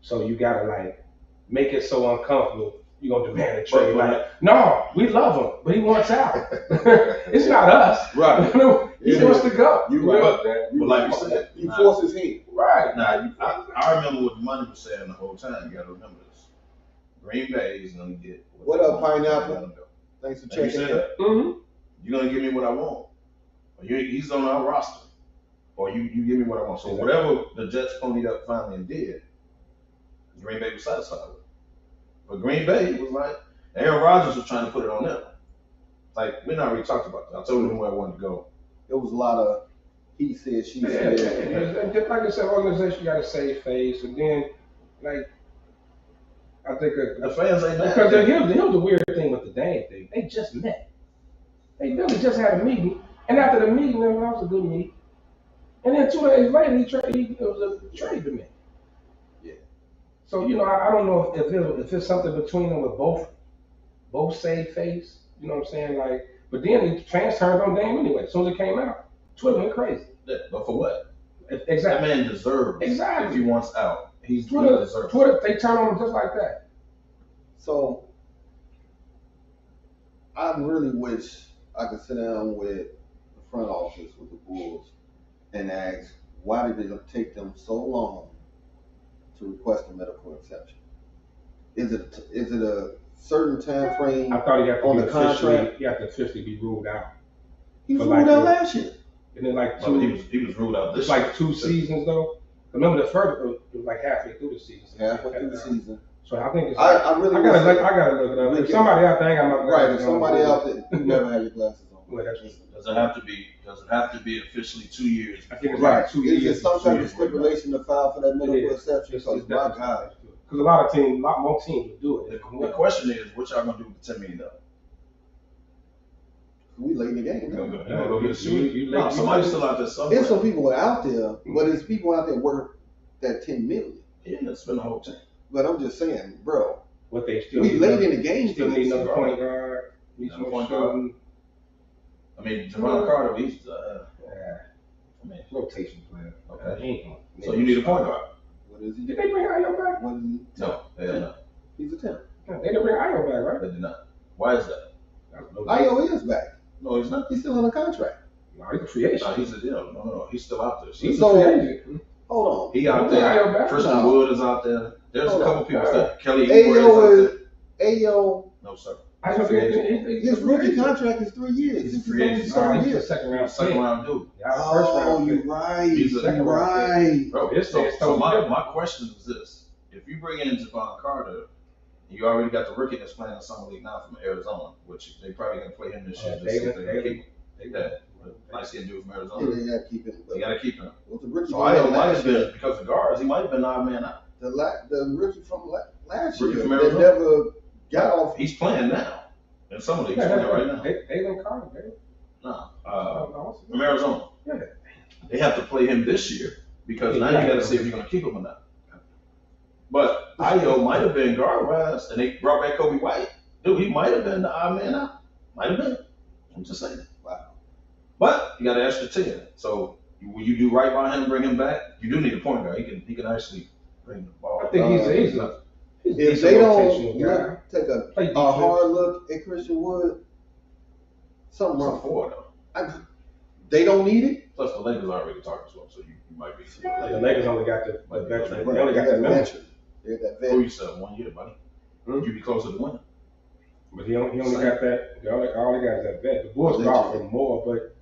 So you gotta like make it so uncomfortable. You're gonna demand a trade. Right. Like, no, we love him, but he wants out. It's not us. Right. He wants to go. You right. But like you said, He forced his hand. Right. I remember what the money was saying the whole time. You got to remember this. Green Bay is going to get. What up, Pineapple? Thanks for checking in. Mm-hmm. You're going to give me what I want. Or he's on our roster. Or you give me what I want. So whatever the Jets ponied up finally and did, Green Bay was satisfied with. But Green Bay was like, Aaron Rodgers was trying to put it on them. Like, we already talked about that. I told him where I wanted to go. There was a lot of he said, she said. And just like I said, organization got to save face, and then like I think the fans ain't mad. because here's the weird thing with the Dane thing. They just met. They really just had a meeting, and after the meeting, that was a good meeting. And then 2 days later, it was a trade to me. Yeah. So you know, I don't know if it's something between them with both save face. You know what I'm saying? Like, but then the fans turned on Dame anyway. As soon as it came out, Twitter went crazy. Yeah, but for what? Exactly. That man deserves. Exactly. If he wants out, he Twitter, deserves. they turn on him just like that. So I really wish I could sit down with the front office with the Bulls and ask, why did it take them so long to request a medical exception? Is it a certain time frame? I thought he had to on be the contract. He had to officially be ruled out. He was But ruled like out last year. And then like Well, he was ruled out this it's like 2 seasons though. Remember the first it was like halfway through the season. Halfway through the season. So I think it's I really I gotta look it up. If somebody out there ain't got my right. glasses If on, somebody out there, you never had your glasses on. Well, that's Does it have to be officially 2 years? I think it's Right. like 2 Is years. there some type of stipulation to file for that medical exception? It's Because my definitely God, because a lot more teams would do it. The question is, what y'all gonna do with the $10 million? we late in the game. You Now. gonna go get sued? You No, somebody's still out there somewhere. There's some people out there, but it's people out there worth that 10 million. Yeah, it's been the whole thing. But I'm just saying, bro, What they still we need late in the game. still need another Cigar. point guard. Need some Another more point guard. shooting. I mean, Javon Carter, he's Yeah, I mean, rotation player. Okay. He ain't gonna- so you need a point guard. What is he? Did they bring Ayo back? What is he? No, no, He's a 10. No, they didn't bring Ayo back, right? they did not. Why is that? I don't know. Io is back. No, he's not. He's still on a contract. No, he's a free agent. No, he's still out there. He's So- a free agent. Hold on. He out Ayo there. back? Christian No. Wood is out there. There's Hold a couple on. people that Kelly Oubre is out Ayo there. is Ayo. No, sir. Ayo, Free agent. His rookie contract is 3 years. He's a This is free only agent. his No, third he's a year. second round Second pick. round dude. Yeah, first Oh, round you're pick. right. He's a You're second round right. Bro, This so, thing's so totally my different. question is this. If you bring in Javon Carter, you already got the rookie that's playing in Summer League now from Arizona, which they probably going to play him this year. Just see if they're going to keep him. Yeah, nice getting dude from Yeah, Arizona. they got to keep it. You got to keep him. What's the rookie So from I might last have year? been, because of guards, he might have been the odd man out. The rookie from last Rookie year from that Arizona. never got off. He's playing now. In Summer League, he's playing right now. Dalen Carter, baby. No, from Arizona. Yeah. They have to play him this year because now you got to see if you're going to keep him or not. But Ayo might have been guard wise, and they brought back Kobe White. Dude, he might have been the odd man out. Might have been. I'm just saying. Wow. But you got to ask the 10. So will you do right by him, bring him back? You do need a point guard. He can actually bring the ball. I think he's If a they decent don't rotational guy. take Play a defense. hard look at Christian Wood, something Some wrong. four though. They don't need it. Plus the Lakers already talking to him, so you might be. The Lakers only got the veteran. Right. They only got the They got veteran. veteran. They got that Who veteran. you said 1 year, buddy? Hmm? You be closer to winning. But he only got that. All he got is that vet. The Bulls could offer him more, but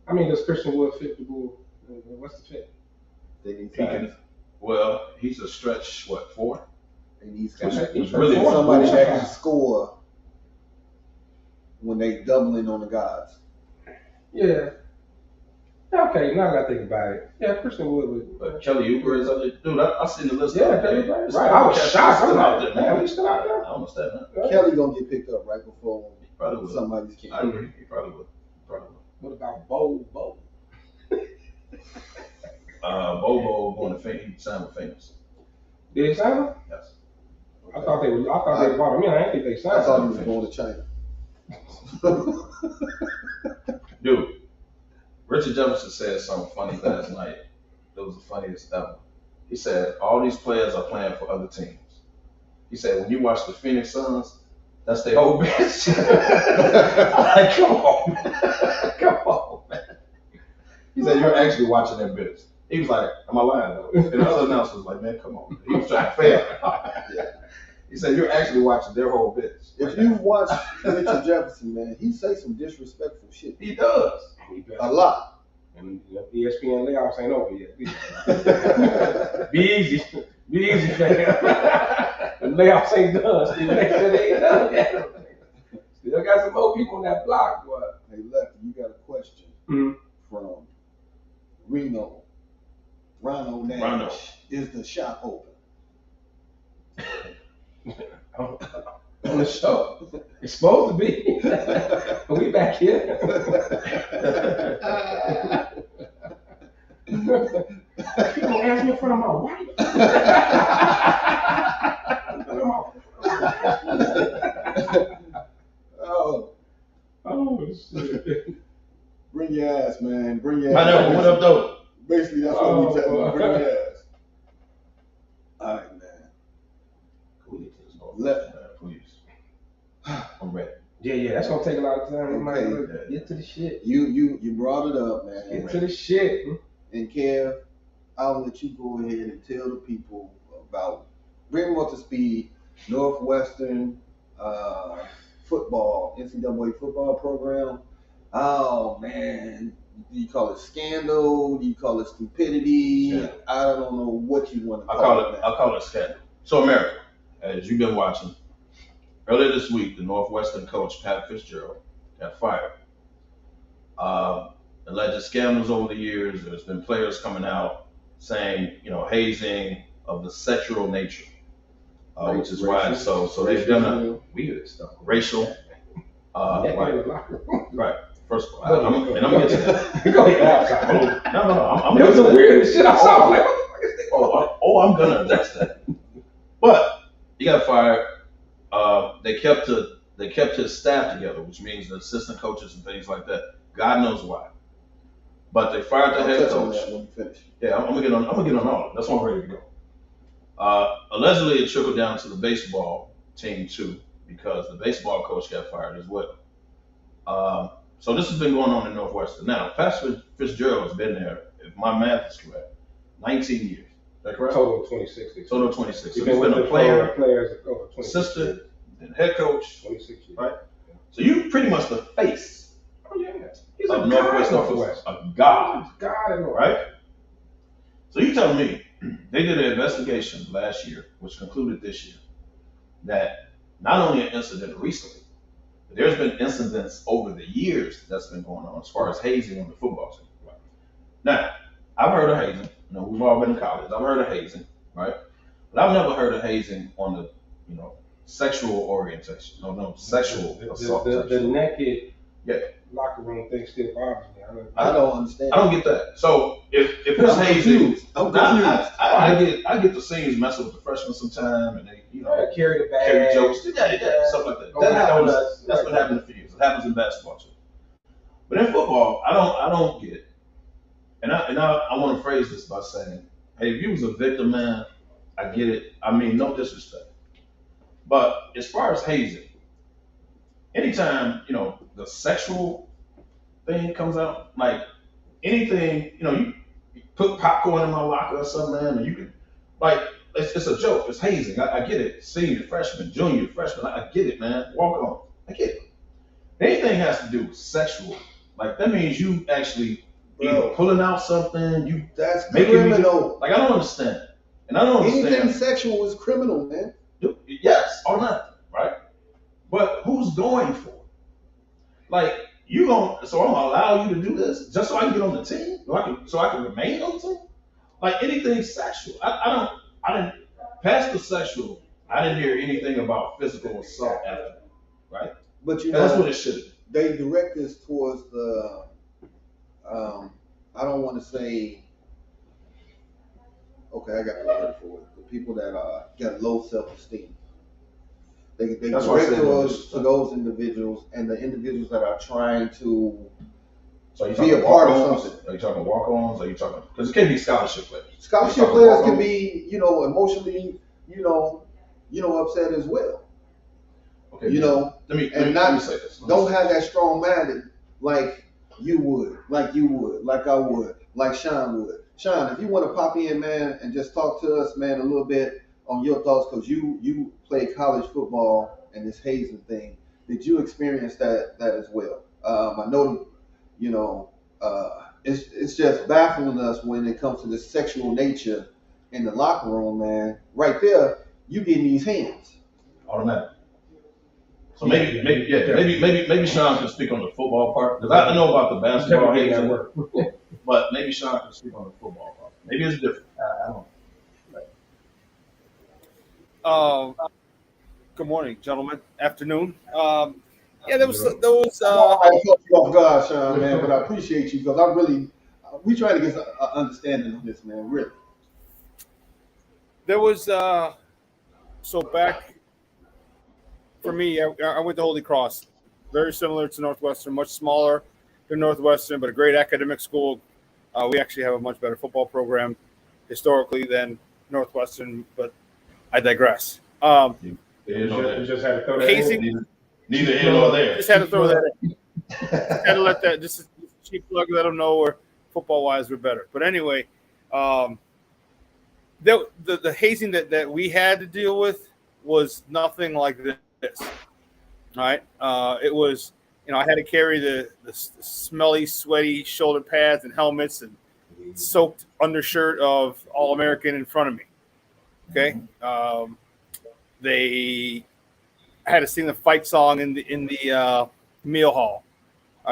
I mean, does Christian Wood fit the Bull? What's the fit? They need He can. Well, he's a stretch. What 4? They need He's really four. somebody that can score when they doubling on the guys. Yeah. Okay, now that I think about it, yeah, Christian Wood would. But Kelly Oubre is other dude. I seen the list. Yeah, Kelly Oubre. Right. I was shocked. I'm like, man, he's still out there. I understand that. Kelly gonna get picked up right before somebody's king. I agree. He probably would. What about Bo? Bobo going to Famous. He signed with Famous. Did he sign him? Yes. I thought they bought him in. I didn't think they signed I thought him. he was going to China. Dude, Richard Jefferson said something funny last night. It was the funniest ever. He said, all these players are playing for other teams. He said, when you watch the Phoenix Suns, that's their whole bench. I'm like, come on, man. Come on, man. He said, you're actually watching their bench. He was like, am I lying though? And the other announcer was like, man, come on. He was trying to fail. Yeah. He said, you're actually watching their whole bench. If you watch Richard Jefferson, man, he say some disrespectful shit. He does. A lot. And ESPN layoffs ain't over yet. Be easy. Be easy, fam. The layoffs ain't done. Still, they said they ain't done yet. Still got some more people on that block, boy. Hey, Lefty, you got a question from Reno. Rhino Nash. Rhino. Is the shop open? On the show. It's supposed to be. We back here. You gonna ask me in front of my wife? Oh shit. Bring your ass, man. Bring your ass. I know. What up, though? Basically, that's what we tell you. Bring your ass. All right, man. Can we get to this Northwestern, man, please? I'm ready. Yeah, that's gonna take a lot of time. Okay. Get to the shit. You brought it up, man. Get to the shit. And Kev, I'll let you go ahead and tell the people about, bring them up to speed, Northwestern football, NCAA football program. Oh man, do you call it scandal? Do you call it stupidity? Yeah. I don't know what you want to call it. I'll call it scandal. So America, as you've been watching, earlier this week, the Northwestern coach, Pat Fitzgerald, got fired. Alleged scandals over the years. There's been players coming out saying, hazing of the sexual nature, which is why. So they've done a weird stuff. Racial. Right. First of all, I'm Go gonna get to that. Go ahead. No. It was the weirdest shit I saw. Like, I'm gonna address that. But he got fired. They kept his staff together, which means the assistant coaches and things like that. God knows why. But they fired the head coach. When you finish. Yeah, I'm gonna get on all of it. That's why I'm ready to go. Allegedly, it trickled down to the baseball team too, because the baseball coach got fired as well. So this has been going on in Northwestern. Now, Pastor Fitzgerald has been there, if my math is correct, 19 years. Is that correct? Total of 26. Total of 26. So He's he's been a player, players over 26 assistant, years. and head coach. 26 years. Right? So you pretty much the face Oh yeah. He's of a Northwest. A god. God in Right? So you tell me, they did an investigation last year, which concluded this year, that not only an incident recently, but there's been incidents over the years that's been going on as far as hazing on the football team. Right? Now, I've heard of hazing. We've all been in college. I've heard of hazing, right? But I've never heard of hazing on the, sexual orientation. No, sexual assault. The naked Yeah. locker room thing still bothers me. I don't understand. I don't get that. So if it's I'm hazing, confused. I'm confused. I get the scenes messing with the freshmen sometime, and they Carry the bag. carry jokes, yeah, stuff like that. That's what happens for years. It happens in basketball too. But in football, I don't get it. And I want to phrase this by saying, hey, if you was a victim, man, I get it. I mean, no disrespect. But as far as hazing, anytime, the sexual thing comes out, like anything, you put popcorn in my locker or something, man, and you can, it's a joke. It's hazing. I get it. Senior, freshman, junior, freshman. I get it, man. Walk on. I get it. Anything has to do with sexual. Like that means you actually either pulling out something, that's making criminal. Like I don't understand. And I don't understand. Anything sexual is criminal, man. Yes, automatically, right? But who's going for it? Like so I'm gonna allow you to do this just so I can get on the team, so I can remain on the team. Like anything sexual, I didn't past the sexual. I didn't hear anything about physical assault after that, right? But that's what it should be. They direct this towards the, I don't want to say, okay, I got the word for it. The people that got low self-esteem. They direct to those individuals and the individuals that are trying to be a part of something. Are you talking walk-ons? Are you talking, because it can be scholarship players. Scholarship players can be, emotionally, upset as well. Okay. Let me say this. Don't have that strong minded like you would, like I would, like Sean would. Sean, if you want to pop in, man, and just talk to us, man, a little bit on your thoughts, because you play college football and this hazing thing. Did you experience that as well? I know, it's just baffling us when it comes to the sexual nature in the locker room, man. Right there, you getting these hands. Automatic. So maybe Sean can speak on the football part, because I know about the basketball hazing, but maybe Sean can speak on the football part. Maybe it's different. I don't know. Good morning, gentlemen. Afternoon. There was. I caught you off guard, Sean, man, but I appreciate you because we trying to get an understanding of this, man. Really. There was. So back for me, I went to Holy Cross, very similar to Northwestern, much smaller than Northwestern, but a great academic school. We actually have a much better football program historically than Northwestern, but I digress. You just had to throw that hazing. Neither here nor there. Just had to throw that in. Had to let that, just a cheap plug, let them know where football-wise we're better. But anyway, the hazing that we had to deal with was nothing like this. All right? It was, I had to carry the smelly, sweaty shoulder pads and helmets and soaked undershirt of All-American in front of me. Okay? They had to sing the fight song in the meal hall,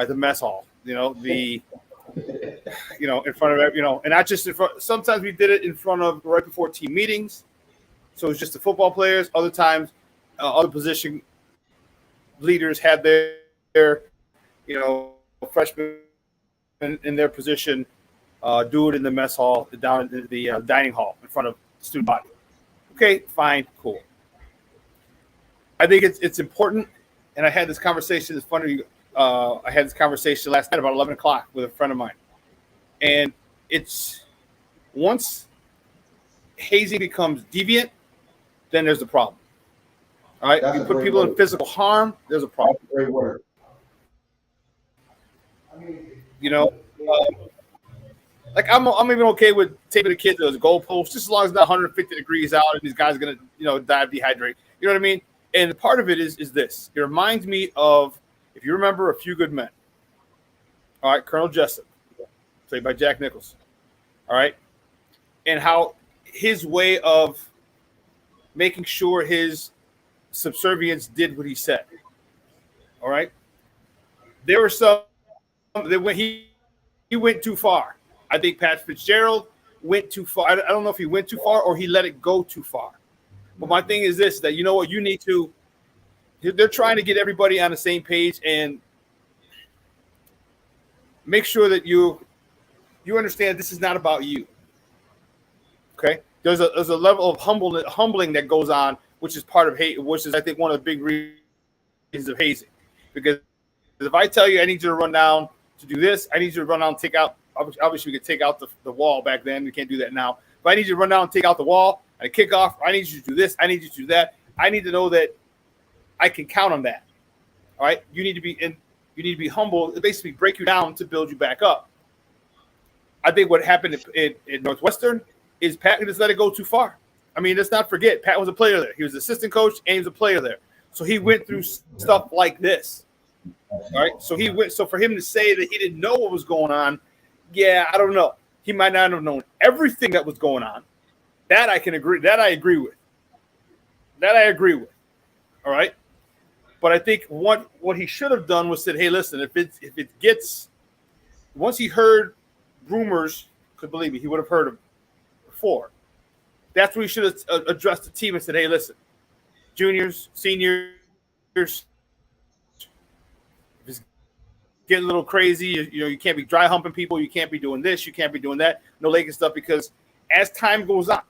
the mess hall. In front of and not just in front. Sometimes we did it in front of right before team meetings, so it's just the football players. Other times, other position leaders had their freshmen in their position do it in the mess hall, down in the dining hall in front of the student body. Okay, fine, cool. I think it's important, and I had this conversation. It's funny. I had this conversation last night about 11 o'clock with a friend of mine, and it's once hazing becomes deviant, then there's a problem. All right, if you put people in physical harm, there's a problem. That's a great word. Like I'm even okay with taping the kids to those goalposts, just as long as it's not 150 degrees out and these guys are gonna die of dehydration. You know what I mean? And part of it is this. It reminds me of, if you remember, A Few Good Men. All right, Colonel Jessup, played by Jack Nicholson. All right, and how his way of making sure his subservients did what he said. All right, there were some that when he went too far. I think Pat Fitzgerald went too far. I don't know if he went too far or he let it go too far. But my thing is this, that you need to – they're trying to get everybody on the same page and make sure that you understand this is not about you. Okay? There's a level of humbling that goes on, which is part of hate, which is, I think, one of the big reasons of hazing. Because if I tell you I need you to run down to do this, I need you to run down and take out – obviously we could take out the wall back then. We can't do that now. But I need you to run down and take out the wall and kick off. I need you to do this. I need you to do that. I need to know that I can count on that. All right. You need to be humble. It basically break you down to build you back up. I think what happened in Northwestern is Pat just let it go too far. I mean, let's not forget, Pat was a player there. He was assistant coach and he was a player there. So he went through stuff like this. All right. So he went. So for him to say that he didn't know what was going on, yeah, I don't know. He might not have known everything that was going on. That I can agree. That I agree with. That I agree with. All right. But I think what he should have done was said, hey, listen, if it gets, once he heard rumors, could believe me, he would have heard them before. That's where he should have addressed the team and said, hey, listen, juniors, seniors, if it's getting a little crazy, you can't be dry humping people, you can't be doing this, you can't be doing that, no Lakers stuff, because as time goes on,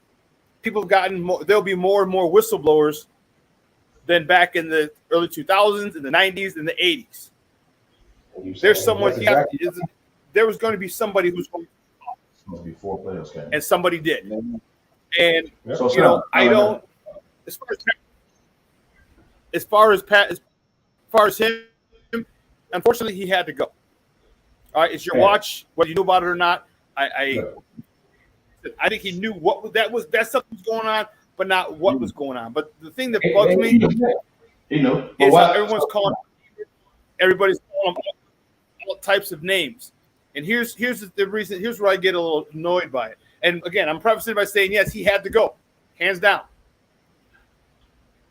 people have gotten more, there'll be more and more whistleblowers than back in the early 2000s, in the 90s, and the 80s. There's someone, there was going to be somebody who's going to be 4 players came. And somebody did. And, So, I don't, as far as him, unfortunately, he had to go. All right, it's your watch, whether you knew about it or not. I think he knew that something was going on, but not what was going on. But the thing that bugs me is how everybody's calling all types of names. And here's the reason. Here's where I get a little annoyed by it. And again, I'm prefacing by saying yes, he had to go, hands down.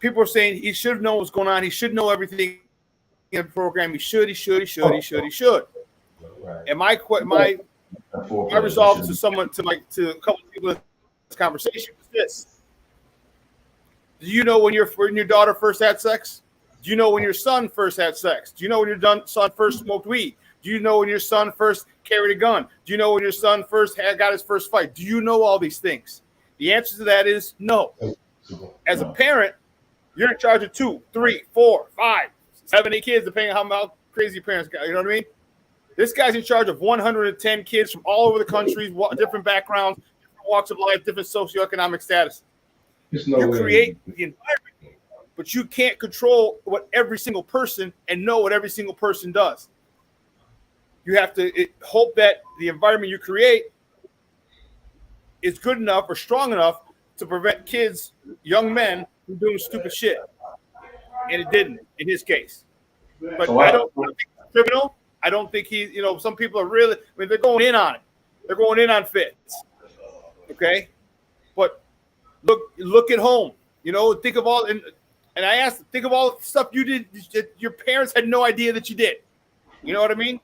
People are saying he should have known what's going on. He should know everything in the program. He should. And my resolve to to a couple of people in this conversation was this: do you know when your daughter first had sex? Do you know when your son first had sex? Do you know when your son first smoked weed? Do you know when your son first carried a gun? Do you know when your son first got his first fight? Do you know all these things? The answer to that is no. As a parent, you're in charge of 2, 3, 4, 5, 7, 8 kids, depending on how crazy your parents got. You know what I mean? This guy's in charge of 110 kids from all over the country, different backgrounds, different walks of life, different socioeconomic status. You create the environment, but you can't control what every single person and know what every single person does. You have to hope that the environment you create is good enough or strong enough to prevent kids, young men, from doing stupid shit. And it didn't in his case. But I don't think it's criminal. I don't think some people are really, they're going in on it. They're going in on Fitz. Okay? But look at home. Think of all, and I asked, think of all the stuff you did that your parents had no idea that you did. You know what I mean?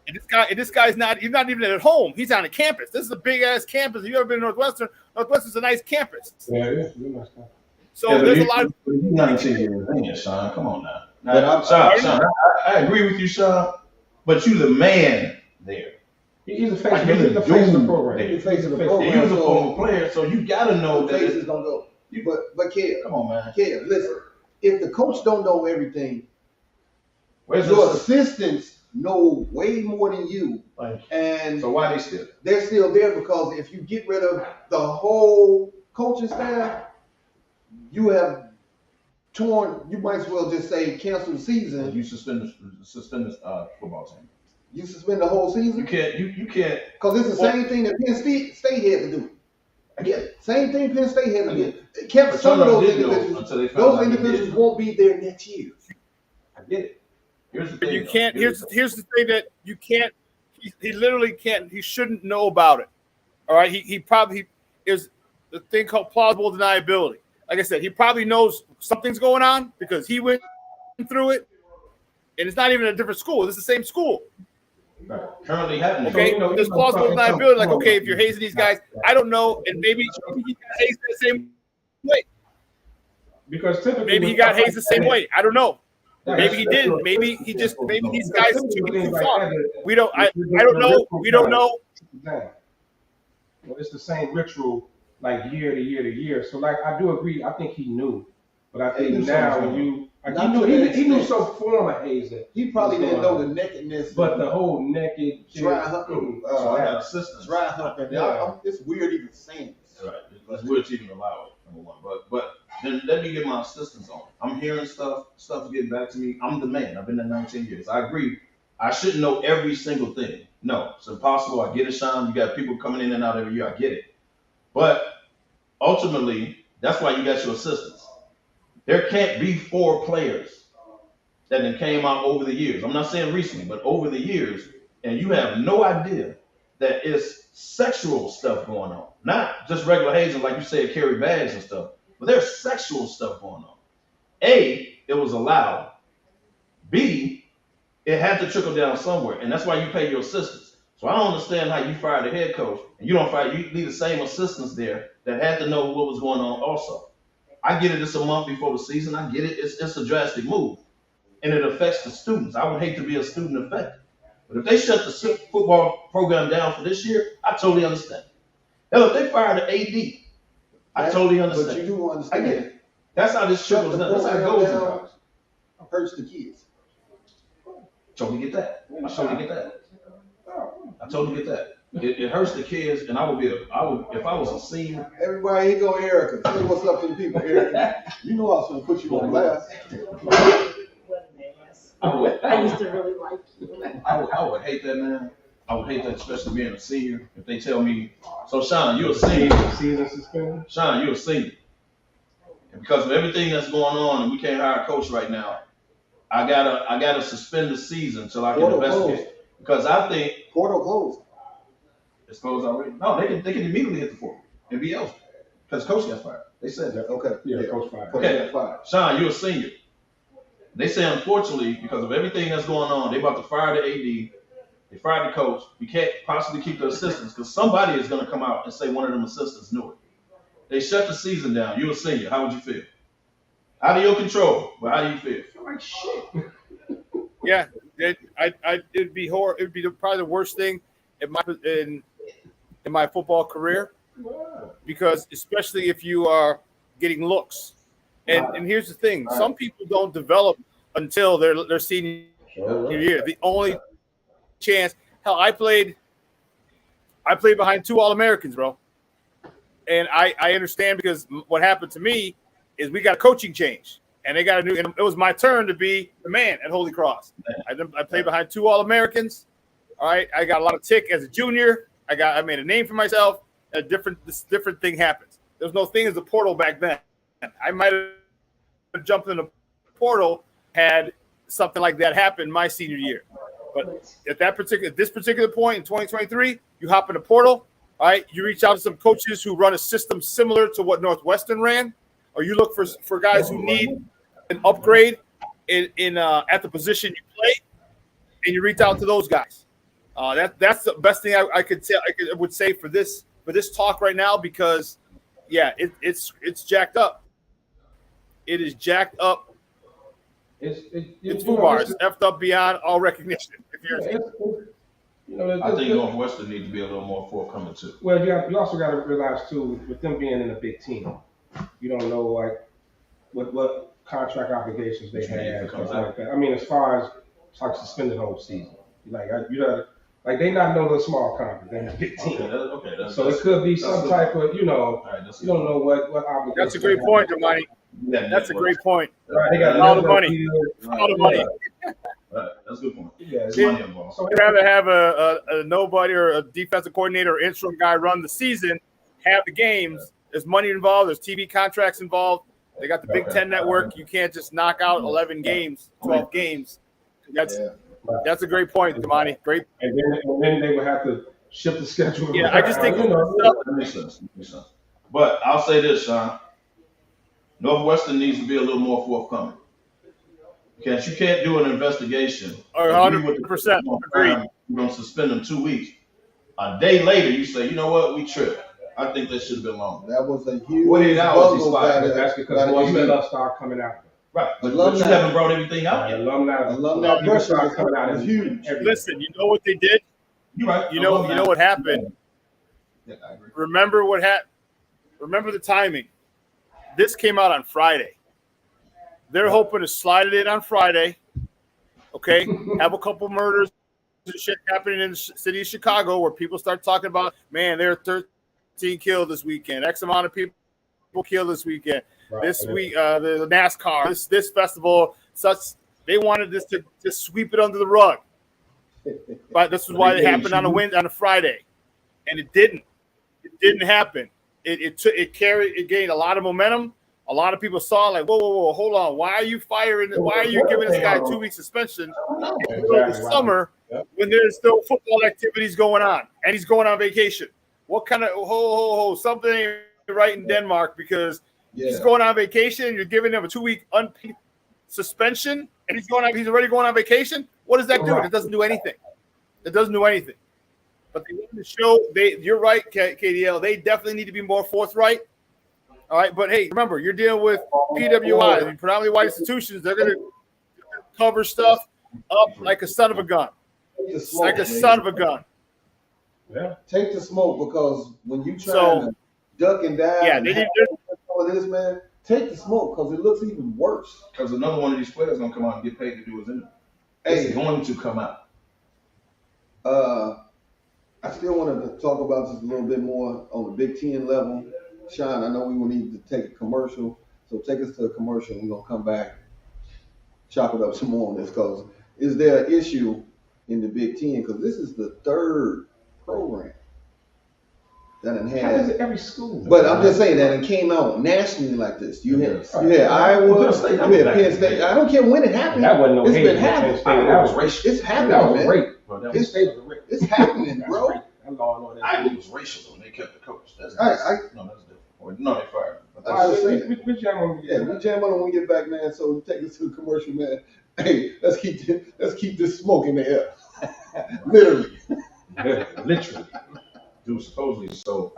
And this guy's he's not even at home. He's on a campus. This is a big ass campus. Have you ever been to Northwestern? Northwestern's a nice campus. Yeah, it is. So there's a lot of. You're not into your opinion, Sean. Come on now. Sean, I agree with you, Sean. But you the man there. He's the face. He's the face of the program. He's the face of the program. He was a former player, so you gotta know that faces don't go. But Kev, come on, man. Kev, listen. If the coach don't know everything, your assistants know way more than you. And so why they still? They're still there because if you get rid of the whole coaching staff, you have torn. You might as well just say cancel the season. You suspend the football team. You suspend the whole season. You can't. You can't. Because it's the same thing that Penn State had to do. I get it. Same thing Penn State had to do. It kept some of those individuals. Those individuals won't be there next year. I get it. Here's the but thing, you can't. Here's the thing that you can't. He literally can't. He shouldn't know about it. All right. He probably there's the thing called plausible deniability. Like I said, he probably knows something's going on because he went through it, and it's not even a different school. It's the same school. Right. Currently happening. Okay. There's plausible deniability. Like, okay, if you're hazing these guys, I don't know, and maybe he got hazed the same way. Because maybe he got hazed the same way. I don't know. Maybe he didn't. Maybe he just. Maybe these guys are too far. We don't. I don't know. We don't know. Well, it's the same ritual, like year to year to year. So, like, I do agree. I think he knew, but I think now when you, like, he knew some form of hazing. He probably didn't know the nakedness, but the whole naked dry humping. So I got assistants. Dry humping. Yeah. It's weird even saying this. Right. It's weird to even allow it. Number one, but then let me get my assistants on. I'm hearing stuff's getting back to me. I'm the man. I've been there 19 years. I agree. I shouldn't know every single thing. No, it's impossible. I get it, Sean. You got people coming in and out every year. I get it. But ultimately, that's why you got your assistants. There can't be 4 players that then came out over the years. I'm not saying recently, but over the years, and you have no idea that it's sexual stuff going on. Not just regular hazing, like you said, carry bags and stuff, but there's sexual stuff going on. A, it was allowed. B, it had to trickle down somewhere, and that's why you pay your assistants. So I don't understand how you fire the head coach and you don't fire, you leave the same assistants there that had to know what was going on also. I get it, it's a month before the season. I get it, it's a drastic move. And it affects the students. I would hate to be a student affected. But if they shut the football program down for this year, I totally understand. Hell, if they fire the AD, I totally understand. But you do understand. I get it. That's how this trickles down. That's how it goes. Down, hurts the kids. Totally get that. I totally get that. I totally get that. It hurts the kids, and I would if I was a senior. Everybody, here go Erica. Tell me what's up to the people, Erica. You know I was going to put you on blast. I used to really like you. I would hate that, man. I would hate that, especially being a senior. If they tell me, so Sean, you're a senior. Season suspended. Sean, you're a senior. And because of everything that's going on, and we can't hire a coach right now, I gotta suspend the season until I can investigate. Closed. Because I think portal closed. It's closed already. No, they can immediately hit the portal and be eligible because coach got fired. They said that. Okay. Yeah, coach fired. Okay, Sean, you're a senior. They say, unfortunately, because of everything that's going on, they about to fire the AD. They fired the coach. We can't possibly keep the assistants because somebody is going to come out and say one of them assistants knew it. They shut the season down. You're a senior. How would you feel? Out of your control, but how do you feel? I'm like, shit. Yeah, it'd be horrible. It'd be probably the worst thing in my football career, because especially if you are getting looks. And here's the thing: some people don't develop until their senior year. The only chance. Hell, I played behind 2 All-Americans, bro. And I understand, because what happened to me is we got a coaching change, and they got a new. And it was my turn to be the man at Holy Cross. I played behind 2 All-Americans. All right, I got a lot of tick as a junior. I made a name for myself. This different thing happens. There's no thing as a portal back then. I might have jumped in the portal had something like that happen my senior year. But at this particular point in 2023, you hop in the portal. All right, you reach out to some coaches who run a system similar to what Northwestern ran, or you look for guys who need an upgrade in at the position you play, and you reach out to those guys. That's the best thing I would say for this talk right now, because yeah, it's jacked up. It is jacked up. It's FUBAR. It's effed up beyond all recognition. I think Northwestern needs to be a little more forthcoming too. Well, you also got to realize too, with them being in a big team, you don't know like what contract obligations they have, stuff like that. I mean, as far as it's like suspended whole season, like they not know the small conference, they're in a big team. Okay, so it could be some type of, you don't know what obligations. That's a great point, Jabari. That's a great point. Right, they got all the money. All the money. Right. That's a good point. Yeah, so I'd rather have a nobody or a defensive coordinator or interim guy run the season, have the games. There's money involved. There's TV contracts involved. They got the Big Ten network. You can't just knock out 11 games, 12 games. That's a great point, Damani. Great. And then they would have to shift the schedule. Yeah, I just think that makes sense. But I'll say this, Sean. Northwestern needs to be a little more forthcoming. Because you can't do an investigation. 100% agreed. We're going to suspend them 2 weeks. A day later, you say, you know what, we tripped. I think that should have been longer. That was a huge 48 hours. That's because more stuff started coming out. Right, but you haven't brought everything out yet. Alumni pressure is coming out is huge. Listen, you know what they did? You're right. You know what happened? Yeah, I agree. Remember what happened? Remember the timing. This came out on Friday. They're hoping to slide it in on Friday, okay? Have a couple murders and shit happening in the city of Chicago where people start talking about, man, there are 13 killed this weekend. X amount of people killed this weekend. Right. This week, the NASCAR, this festival, such. They wanted this to just sweep it under the rug. But this is why it happened on a Friday, and it didn't. It didn't happen. It gained a lot of momentum. A a lot of people saw like, whoa, hold on. Why are you firing? Why are you giving this guy a 2-week suspension in the middle of the summer when there's still football activities going on and he's going on vacation? What kind of something ain't right in Denmark because he's going on vacation and you're giving him a 2-week unpaid suspension and he's already going on vacation? What does that do? It doesn't do anything. It doesn't do anything. But they want to show you're right, KDL. They definitely need to be more forthright. All right, but hey, remember, you're dealing with PWIs, predominantly white institutions. They're going to cover stuff up like a son of a gun. Like a son of a gun. Yeah. Take the smoke because when you try to duck and dive all of this, man, take the smoke because it looks even worse. Because another one of these players is going to come out and get paid to do his interview. It's going to come out. I still wanted to talk about this a little bit more on the Big Ten level. Sean, I know we will need to take a commercial, so take us to a commercial. We're going to come back, chop it up some more on this because is there an issue in the Big Ten? Because this is the third program that has every school. But I'm just saying that it came out nationally like this. You had Iowa, you had Penn State. I don't care when it happened. That wasn't no it's hate. been happening. That was racial. It's happening, that was man. Rape, bro. That was rape. It's happening, bro. I think it was racial when they kept the coach. That's different. No, they fired him. We jam on we jam on when we get back, man. So take us to the commercial, man. Hey, let's keep this smoke in the air. Literally. Literally. Dude, supposedly so.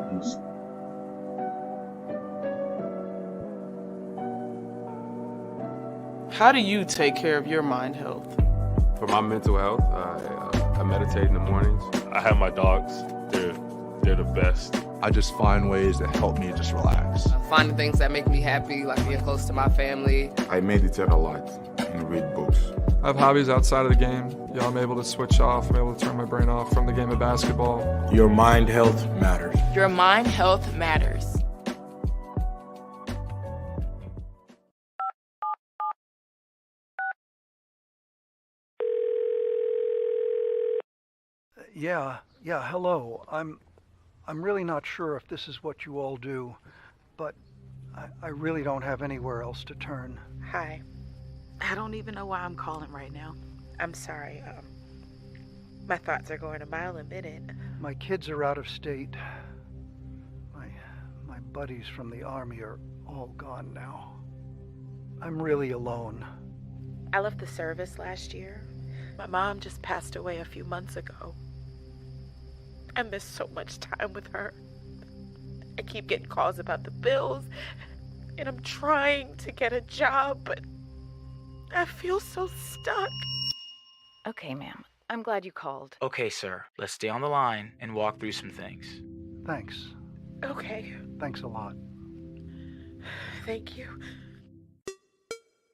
How do you take care of your mind health? For my mental health, I meditate in the mornings. I have my dogs. They're the best. I just find ways that help me just relax. Finding things that make me happy, like being close to my family. I meditate a lot and read books. I have hobbies outside of the game. I'm able to switch off. I'm able to turn my brain off from the game of basketball. Your mind health matters. Your mind health matters. Yeah, hello. I'm really not sure if this is what you all do, but I really don't have anywhere else to turn. Hi. I don't even know why I'm calling right now. I'm sorry. My thoughts are going a mile a minute. My kids are out of state. My buddies from the Army are all gone now. I'm really alone. I left the service last year. My mom just passed away a few months ago. I miss so much time with her. I keep getting calls about the bills, and I'm trying to get a job, but I feel so stuck. Okay, ma'am. I'm glad you called. Okay, sir. Let's stay on the line and walk through some things. Thanks. Okay. Thanks a lot. Thank you.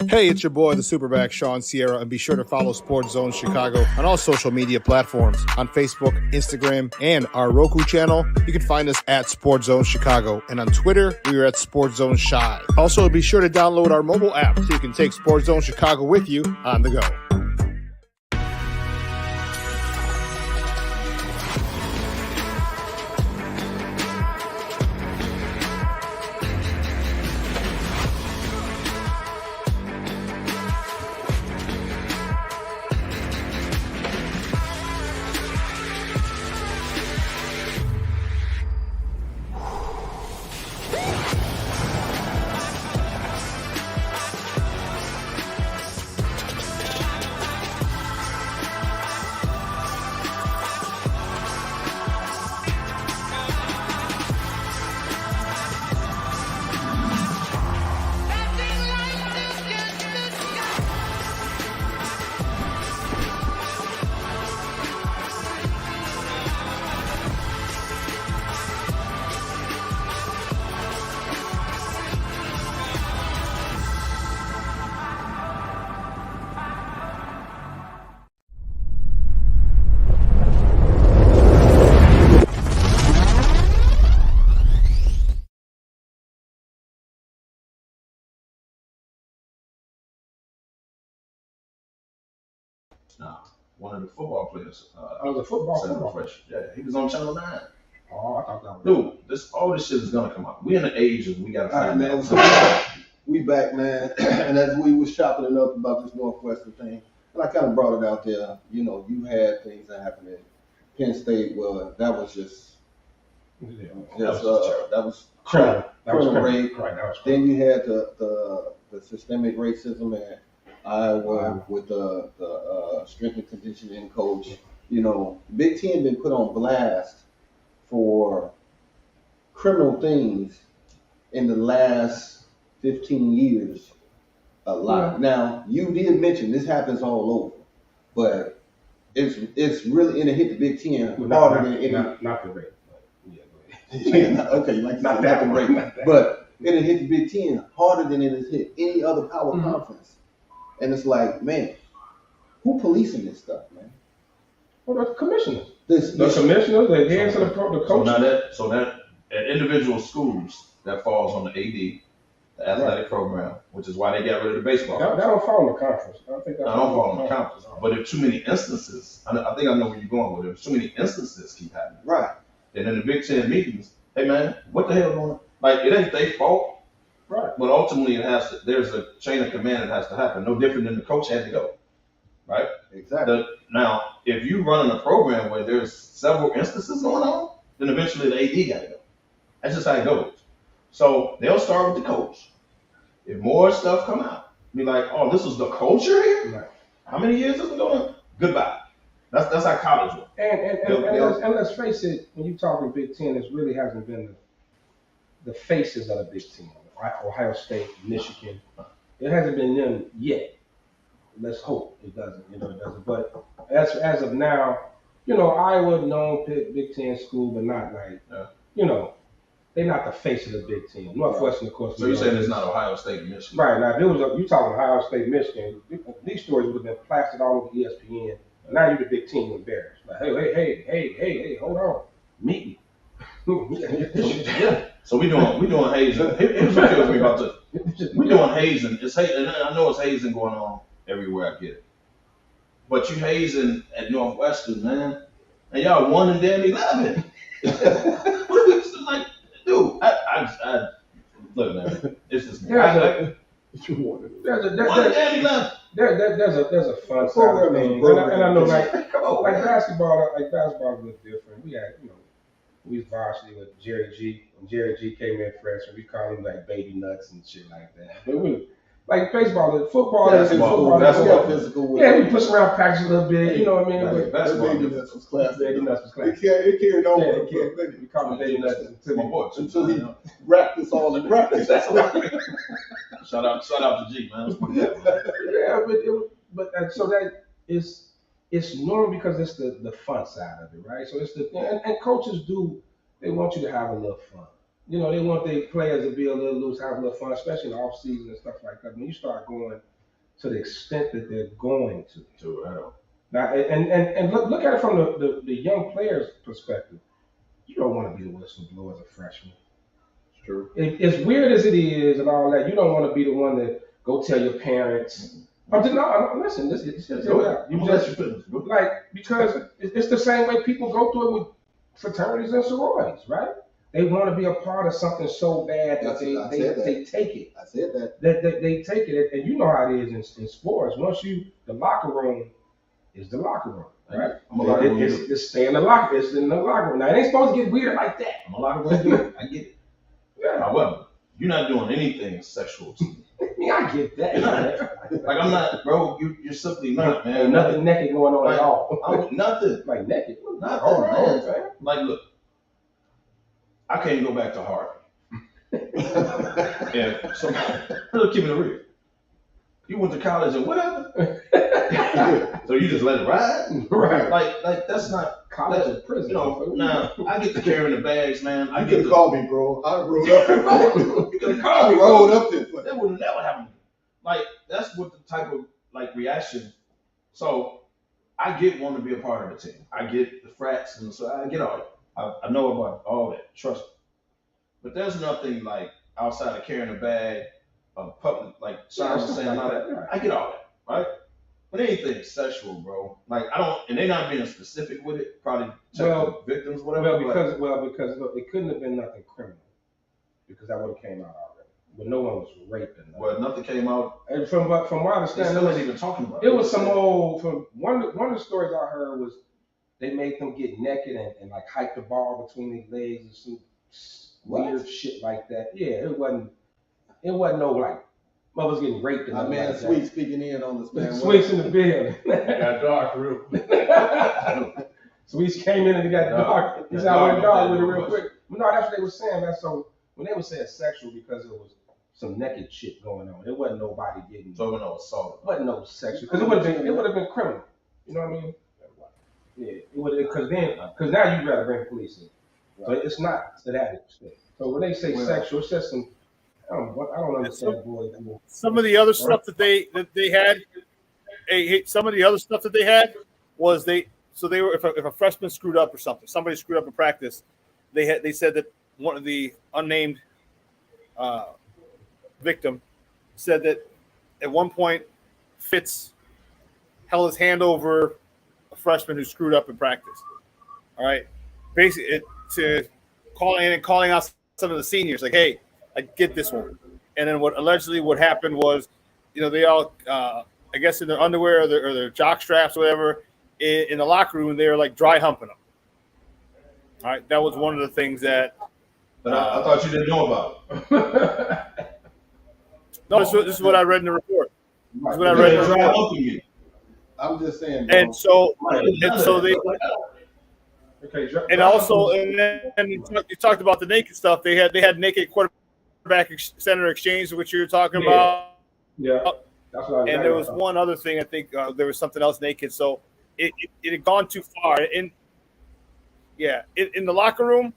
Hey, it's your boy, the Superback, Sean Sierra, and be sure to follow Sports Zone Chicago on all social media platforms on Facebook, Instagram, and our Roku channel. You can find us at Sports Zone Chicago, and on Twitter, we are at Sports Zone Shy. Also, be sure to download our mobile app so you can take Sports Zone Chicago with you on the go. Nah, one of the football players. The football player. Yeah, he was on Channel 9. Oh, I thought that was... Dude, all this shit is gonna come out. We in the age of we gotta find man. out. we back, man. And as we was chopping it up about this Northwestern thing, and I kind of brought it out there, you know, you had things that happened at Penn State. Well, that was just that was criminal rape. Right, that was then you had the systemic racism at Iowa with the strength and conditioning coach. You know, Big Ten been put on blast for criminal things in the last 15 years a lot. Yeah. Now, you did mention this happens all over, but it's really, and it hit the Big Ten harder than any. Not the rape. Okay, like not the rape. But it hit the Big Ten harder than it has hit any other power conference. And it's like, man, who policing this stuff, man? Well, the commissioners. The commissioners, the heads of the coaches. So that at individual schools, that falls on the AD, the athletic program, which is why they got rid of the baseball. That don't fall in the conference. I don't think that don't fall in the conference. But if too many instances, I think I know where you're going with it. If too many instances keep happening, right? Then in the Big Ten meetings, hey man, what the hell going on? Like, it ain't their fault, right? But ultimately, it has to. There's a chain of command that has to happen. No different than the coach had to go, right? Exactly. Now, if you run a program where there's several instances going on, then eventually the AD got to go. That's just how it goes. So they'll start with the coach. If more stuff come out, be like, oh, this was the culture here? Right. How many years has it been going on? Goodbye. That's how college works. And let's face it, when you talking Big Ten, it really hasn't been the faces of the Big Ten. Ohio State, Michigan. It hasn't been them yet. Let's hope it doesn't. It doesn't. But as of now, Iowa known Big Ten school, but not like they're not the face of the Big Ten. Northwestern, of course. So you're saying it's not Ohio State and Michigan? Right. Now, if it was you talking Ohio State, Michigan, these stories would have been plastered all over ESPN. Now you're the Big Ten, you're embarrassed. Like, hey, hold on, meet me. Yeah. So we doing hazing. Here's what kills me about this. We doing hazing. It's hazing. I know it's hazing going on everywhere. I get it. But you hazing at Northwestern, man, and y'all 1-11. What are we like, dude? I look, man. It's just there's a fun side of things, and I know like basketball is a little different. We had we was varsity with Jerry G. When Jerry G came in fresh, and we called him like baby nuts and shit like that. But we like baseball, football, basketball physical. Yeah, we push around practice a little bit. You know what I mean? Like, basketball baby nuts was classic. Baby nuts was classic. It carried over. Yeah, we called him baby nuts until he wrapped us all in practice. That's right. Shout out to G, man. Yeah, but so that it's normal because it's the fun side of it, right? So it's and coaches they want you to have a little fun. They want their players to be a little loose, have a little fun, especially in the off season and stuff like that. When you start going to the extent that they're going to. Now, and look at it from the young players' perspective. You don't want to be the whistleblower as a freshman. It's true. As weird as it is and all that, you don't want to be the one that go tell your parents. Listen, this because it's the same way people go through it with fraternities and sororities, right? They want to be a part of something so bad that they take it. I said that. They take it, and you know how it is in sports. Once the locker room is the locker room, right? It's stay in the locker. It's in the locker room. Now it ain't supposed to get weird like that. I'm a locker room dude. I get it. Yeah. However, you're not doing anything sexual to me. I get that. Like I'm not, bro. You're simply not, man. Ain't nothing naked going on at all. Nothing. Like naked. Nothing, man. Like look. I can't go back to Harvard. And so, keep it real. You went to college and whatever. So you just let it ride? Right. Like that's not college or prison. Now I get to carrying the bags, man. You could have called me, bro. I rode up there. You could have called me. I rode up there. That would have never happened. Like that's what the type of reaction. So I want to be a part of the team. I get the frats and so I get all that. I know about all that, trust me. But there's nothing like outside of carrying a bag, public, like signs saying all that. Right. I get all that, right? But anything sexual, bro. Like I don't, and they're not being specific with it. Probably victims, whatever. Because look, it couldn't have been nothing criminal because that would have came out already. but no one was raped. Well, nothing came out. And from what I understand, They wasn't even talking about it. It was some old. From one of the stories I heard was they made them get naked and like hike the bar between their legs and some weird shit like that. Yeah, it wasn't no like mothers getting raped. And man, like Sweet speaking in on this man. Sweet's in the building. Got dark real quick. Sweets came in and it got dark. He's out with dark with it real quick. But no, that's what they were saying. That's so when they were saying sexual because it was some naked shit going on. It wasn't nobody getting. So it wasn't no assault. It wasn't no sexual because it would have been criminal. You know what I mean? Yeah, it would because now you gotta bring the police in. So it's not to that extent. So when they say sexual, it's just some. I don't understand, boys. Some of the other stuff that they had. Some of the other stuff that they had was they were if a freshman screwed up or something, somebody screwed up in practice, they said that one of the unnamed victim said that at one point Fitz held his hand over a freshman who screwed up in practice. All right, basically to calling out some of the seniors like, hey, I get this one. And then what happened was, they all I guess in their underwear or their jock straps or whatever in the locker room, they were like dry humping them. All right, that was one of the things that. But I thought you didn't know about it. No, this is what I read in the report. This is what I read in the report. I'm just saying. Bro. And so they. And also, and then you talked about the naked stuff. They had naked quarterback center exchange, which you were talking about. Yeah. That's what and there was one other thing. I think there was something else naked. So it had gone too far. In the locker room,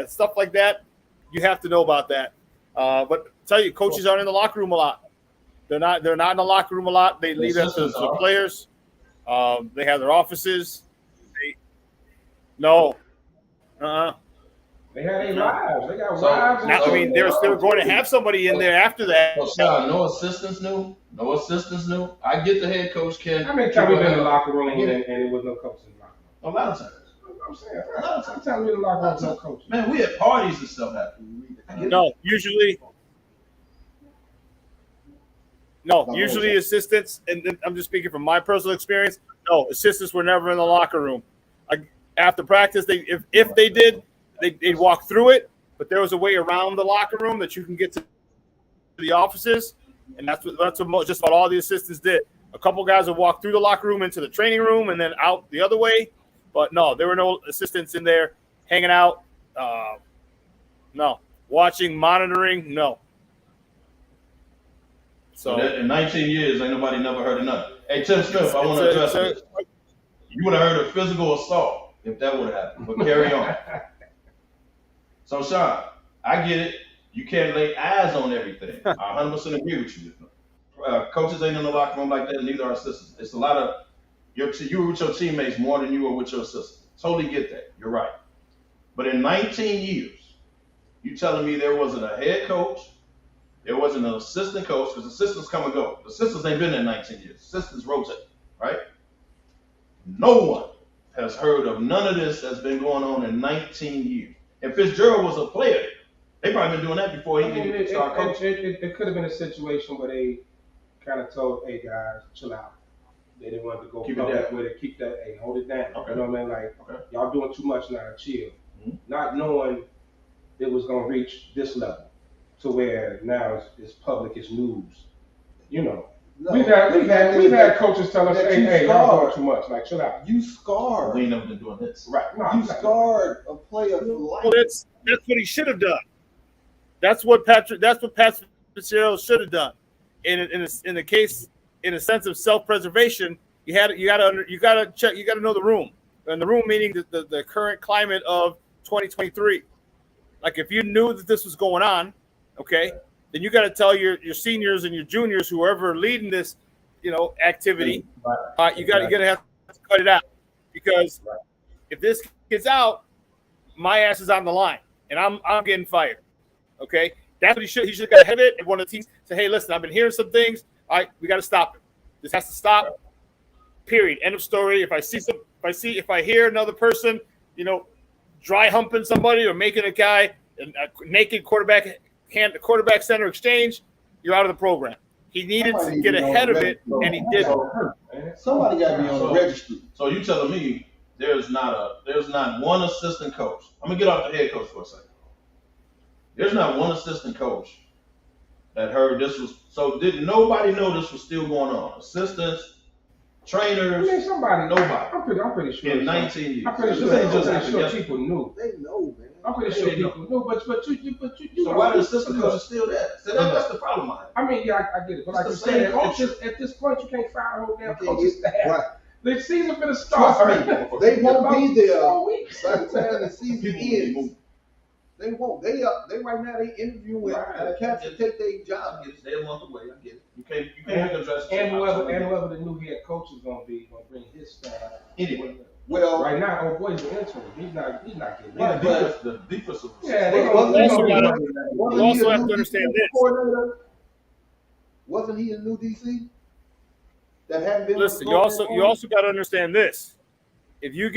stuff like that, you have to know about that. But I tell you, coaches aren't in the locker room a lot. They're not in the locker room a lot. They leave that to the players. They have their offices. No. They had their lives. They got wives. I mean, they were going to have somebody in there after that. No assistants knew. No assistants knew. I get the head coach can. How many times we been in the locker room and there was no coach in the locker room? A lot of times. I'm saying. A lot of times we in the locker room with no coach. Man, we had parties and stuff happening. No, usually assistants, and I'm just speaking from my personal experience. No, assistants were never in the locker room. After practice, if they did, they'd walk through it, but there was a way around the locker room that you can get to the offices, and that's what just about all the assistants did. A couple guys would walk through the locker room into the training room and then out the other way, but no, there were no assistants in there hanging out. No, watching, monitoring, no. So in 19 years, ain't nobody never heard of nothing. Hey, Tim Smith, I want to address this. You would have heard of physical assault if that would have happened, but carry on. So, Sean, I get it. You can't lay eyes on everything. I 100% agree with you. Coaches ain't in the locker room like that, and neither are assistants. It's a lot of you with your teammates more than you are with your assistants. Totally get that. You're right. But in 19 years, you telling me there wasn't a head coach, there wasn't an assistant coach, because assistants come and go. The assistants ain't been there 19 years. Assistants rotate, right? No one has heard of none of this that's been going on in 19 years. If Fitzgerald was a player, they probably been doing that before he even started coaching. It could have been a situation where they kind of told, hey, guys, chill out. They didn't want to go public with it. Keep that, hey, hold it down. Okay. You know what I mean? Like, y'all doing too much now, chill. Mm-hmm. Not knowing it was going to reach this level to where now it's public, it's news. You know. No, we've had coaches tell us, hey, y'all doing too much. Like, chill out. You scarred. We ain't never been doing this. Right. No, you scarred a player for life. Well, that's what he should have done. That's what Pat Fitzgerald should have done. In the case, in a sense of self-preservation, you got to know the room, and the room meaning the current climate of 2023. Like if you knew that this was going on, okay, then you got to tell your seniors and your juniors, whoever leading this, activity, you got to have to cut it out, because if this gets out, my ass is on the line, and I'm getting fired. Okay, that's what he should have got ahead of it. And one of the teams say, hey, listen, I've been hearing some things. All right, we got to stop it. This has to stop. Period. End of story. If I hear another person, dry humping somebody or making a guy, a naked quarterback quarterback center exchange, you're out of the program. He needed to get ahead of it, and he didn't. Somebody got to be on the registry. So you telling me there's not one assistant coach. I'm gonna get off the head coach for a second. There's not one assistant coach that heard this was. So did nobody know this was still going on? Assistants, trainers. I mean, nobody. Nobody. I'm pretty sure. In 19 years. I'm pretty sure people knew. They know, man. I'm pretty sure people knew, but you. So why the assistant coach is still there? So that's the problem. I mean, yeah, I get it, but like you said, at this point, you can't fire a whole damn coaching staff. Right. The season for the start. Trust me, they won't be there 4 weeks. by the time the season ends. They won't. They right now they interviewing cats to take their job. They're a month away. I get it. You can't address. And whoever the new head coach is gonna bring his staff. Anyway. Well, right now, old boy's an intern. He's not getting the defensive. Yeah, you also have to understand this. Wasn't he a new DC? That hadn't been. Listen, you also got to understand this. If you're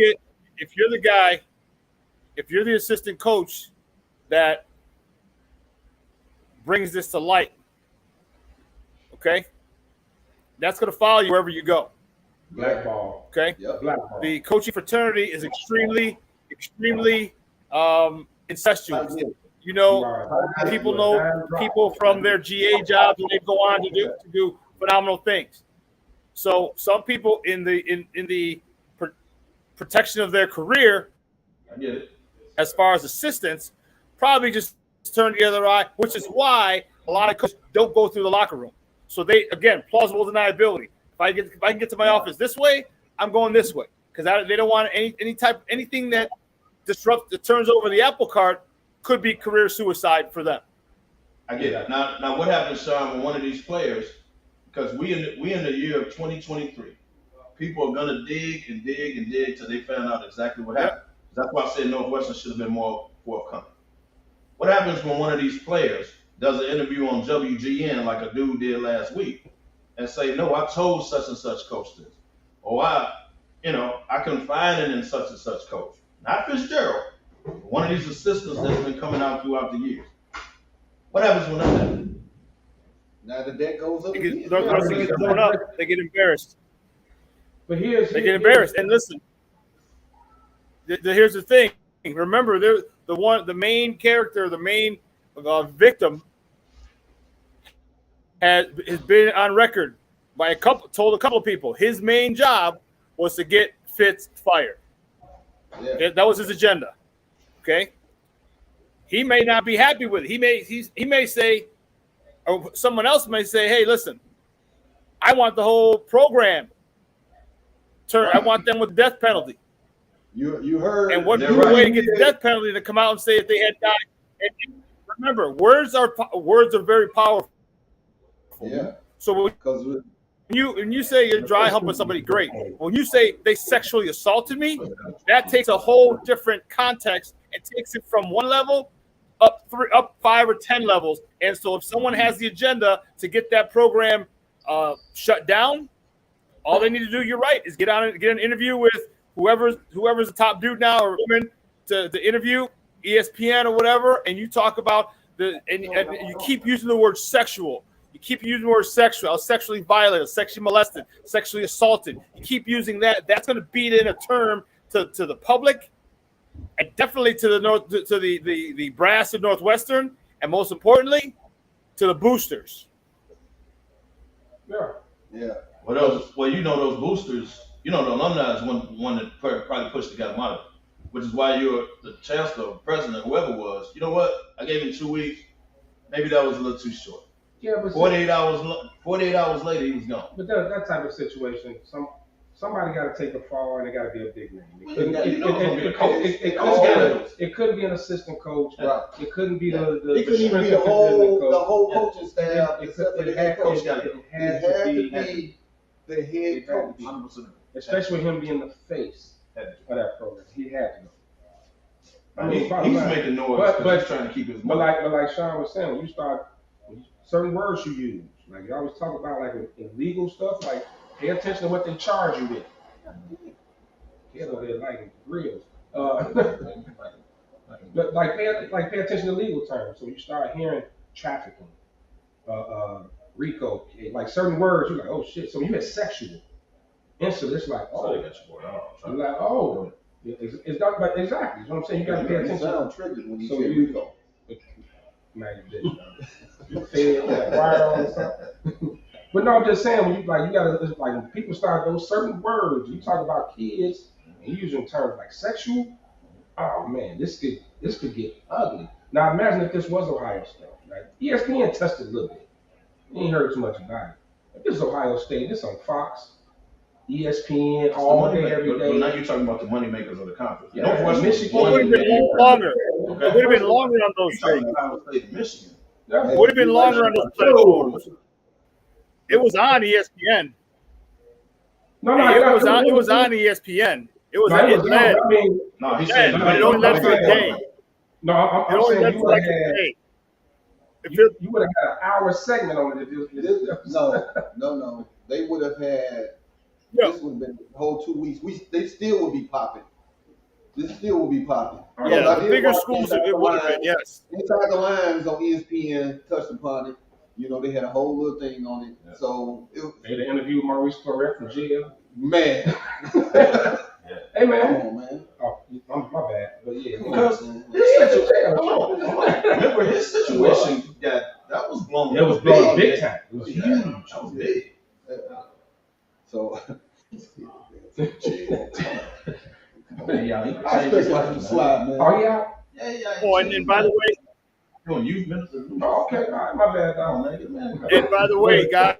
the assistant coach that brings this to light, okay, that's going to follow you wherever you go. Blackball. Okay. Yep. Blackball. The coaching fraternity is extremely incestuous. You know, people know people from their GA jobs, and they go on to do phenomenal things. So some people in the protection of their career, I get it. as far as assistants, probably just turn the other eye, which is why a lot of coaches don't go through the locker room. So they, again, plausible deniability. If I can get to my office this way, I'm going this way, because they don't want anything that disrupts, that turns over the apple cart, could be career suicide for them. I get it. Now what happens, Sean, when one of these players, because we in the year of 2023, people are gonna dig and dig and dig till they find out exactly what happened. That's why I said Northwestern should have been more forthcoming. What happens when one of these players does an interview on WGN like a dude did last week and say, no, I told such and such coach this, or I confided in such and such coach, not Fitzgerald, one of these assistants that's been coming out throughout the years. What happens when that happens? Now the debt goes up. They get embarrassed. But they get embarrassed. And listen, here's the thing. Remember, the main character, the main victim, has been on record by told a couple of people his main job was to get Fitz fired. Yeah. That was his agenda. Okay. He may not be happy with it. He may say, or someone else may say, hey, listen, I want the whole program I want them with the death penalty. You heard. And what better way to get the death penalty to come out and say if they had died? And remember, words are very powerful. Yeah. So when you say you're dry humping somebody, great. When you say they sexually assaulted me, that takes a whole different context and takes it from one level up 5 or 10 levels. And so if someone has the agenda to get that program shut down, all they need to do, you're right, is get an interview with whoever's the top dude now or woman to interview, ESPN or whatever, and you talk about and you keep using the word sexual. You keep using the word sexual. I was sexually violated, sexually molested, sexually assaulted. You keep using that. That's going to beat in a term to the public, and definitely to the brass of Northwestern, and most importantly, to the boosters. Yeah. Those boosters, the alumni is one that probably pushed the guy out of it, which is why you're the chancellor, or president, whoever was. You know what? I gave him 2 weeks. Maybe that was a little too short. Yeah, but 48 hours later, he was gone. But that type of situation, somebody got to take a fall, and it got to be a big name. It couldn't be an assistant coach. Right. It couldn't be the it couldn't even be the whole coaching staff. It had to be the head coach. Especially him being the face of that program. He had to go. He's making noise because he's trying to keep his money. But like Sean was saying, when you start certain words you use, like you always talk about, like in legal stuff, like pay attention to what they charge you with. Kids over there like grills. But pay attention to legal terms. So you start hearing trafficking, RICO, like certain words, you're like, oh shit. So when you had sexual, instantly it's like, So oh, they got you going on. you're like, oh, it's not, but exactly. You know what I'm saying? You got to pay attention. You sound triggered when you So say Rico. Man, you did. You fed that wire on and stuff. But no, I'm just saying when you gotta like when people start those certain words, you talk about kids and using terms like sexual. Oh man, this could get ugly. Now imagine if this was Ohio State. Like ESPN tested a little bit. You ain't heard too much about it. If this is Ohio State, this on Fox, ESPN all day, every day. But now you're talking about the money makers of the conference. Yeah, Northwestern, Michigan. It would have been longer. Okay. It would have been longer on those You're things. talking about Ohio State and Michigan. It would have been longer on those platforms. It was on ESPN. It was on ESPN. It was led. No, he said but it only led for a day. No, I'm only saying led you for would like have a had. day. You would have had an hour segment on it. No. They would have had. This would have been the whole 2 weeks. They still would be popping. This still would be popping. Yeah, the bigger schools it would have been. Yes. Inside the Lines on ESPN touched upon it. You know, they had a whole little thing on it. Yeah. So they had an interview with Maurice Claret from jail. Man. Hey man. Come on, man. Oh, my bad. But yeah. Because remember his situation that was blown. It was blown big time. It was huge. That was big. So yeah, I expect like to slide, man. Oh yeah. Yeah. Oh, and by the way, you've been to the okay, all right, my bad, dog. And by the way, guys,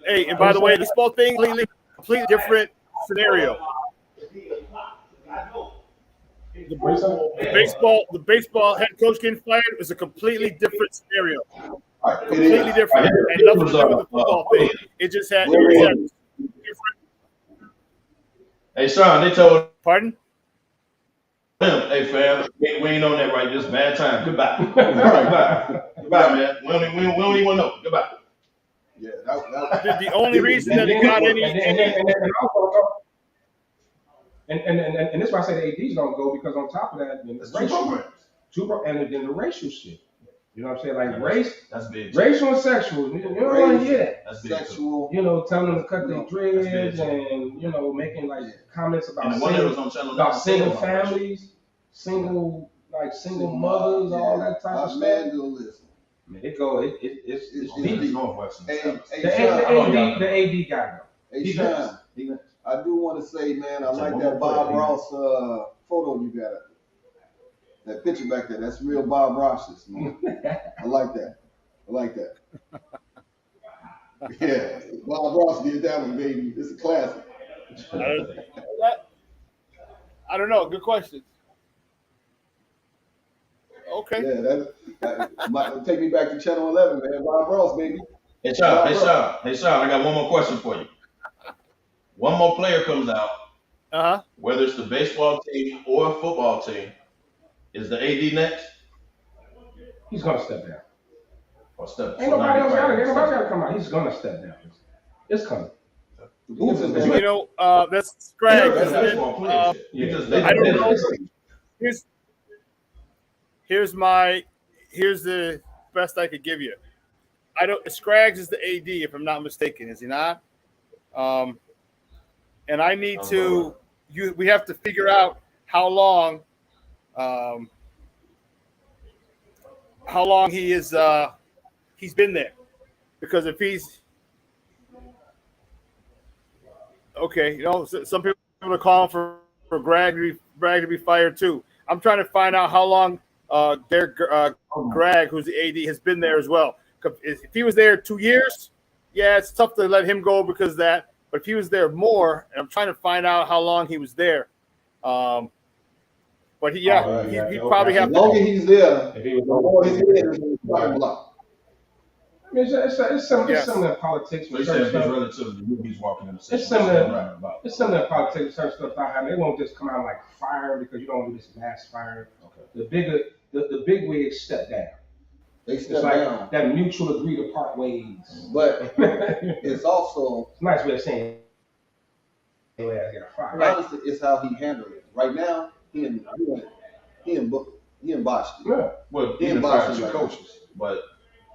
hey, and by the way, this ball thing, completely different scenario. The baseball head coach getting fired was a completely different scenario. Completely different, and nothing to do with the football thing. It just had different. Hey, Sean, they told. Pardon? Hey, fam, we ain't on that right. This bad time. Goodbye. Goodbye, man. We don't even want to know. Goodbye. Yeah, the only reason that he got any. And that's why I say the ADs don't go, because on top of that, then and then the racial shit. You know what I'm saying? Like race, that's big. Racial and sexual. You don't want to hear that. That's big. Sexual. You know, telling them to cut their dreads and, you know, making like comments about single families, single mothers, all that type of stuff. Man, it's deep. Northwestern. The AD guy though. Hey, Sean, I do want to say, man, I like that Bob Ross photo you got up. That picture back there, that's real Bob Ross's, man. I like that. Yeah, Bob Ross did that one, baby. It's a classic. I don't know. Good question. Okay. Yeah, that might take me back to Channel 11, man. Bob Ross, baby. Hey, Sean, I got one more question for you. One more player comes out, whether it's the baseball team or a football team. Is the AD next? He's gonna step down. Or step. Ain't nobody else gotta come out. He's gonna step down. It's coming. You know, that's Scrag. I don't know. Here's the best I could give you. Scraggs is the AD, if I'm not mistaken, is he not? And I need to. We have to figure out how long he is he's been there, because if he's okay, you know, some people are calling for Bragg to be fired too. I'm trying to find out how long Bragg, who's the AD, has been there as well. If he was there 2 years, yeah, it's tough to let him go because of that. But if he was there more, and I'm trying to find out how long he was there. But he probably have. As long as he's there, the more he's there, the more block. I mean, it's similar in politics. So he said it's relative to movies walking in the system. It's similar in politics. Certain stuff I have. They won't just come out like fire because you don't do this mass firing. Okay. The big wigs step down. They step down. Like that mutual agree to part ways. But it's also it's a nice way of saying your ass got fired. Honestly, it's how he handled it. Right now, he He and botched it. Yeah. Well, He he and fired botched two it. could but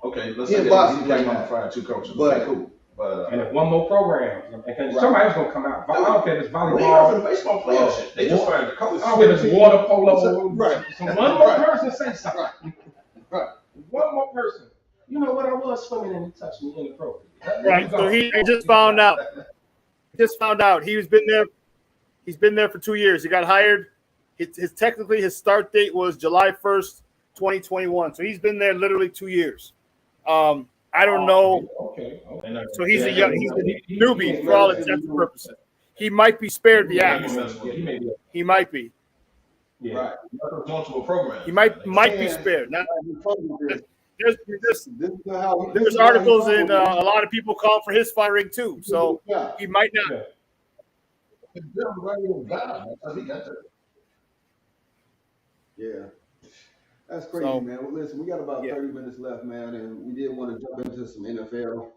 okay, let's He say and that Boston he came came out out. and fired two coaches. But- Okay, cool. But And if one more program, and Right. somebody's gonna come out. I don't care if it's we ain't volleyball. for the baseball player shit. They just fired the coach. I don't care if it's water polo. Right. So one more person say something. Right. One more person. You know what? I was swimming and he touched me inappropriately. Right. So he just found out. He's been there for 2 years. He got hired. Technically his start date was July 1st, 2021. So he's been there literally 2 years. I don't know. Okay. So he's a newbie for all intents and purposes. He might be spared the axe. He might be. Yeah. Right. Multiple programs. He might be spared. Now, there's There's articles and a lot of people call for his firing too. So he might not. Yeah. That's crazy, So- man. Well, listen, we got about 30 minutes left, man, and we did want to jump into some NFL.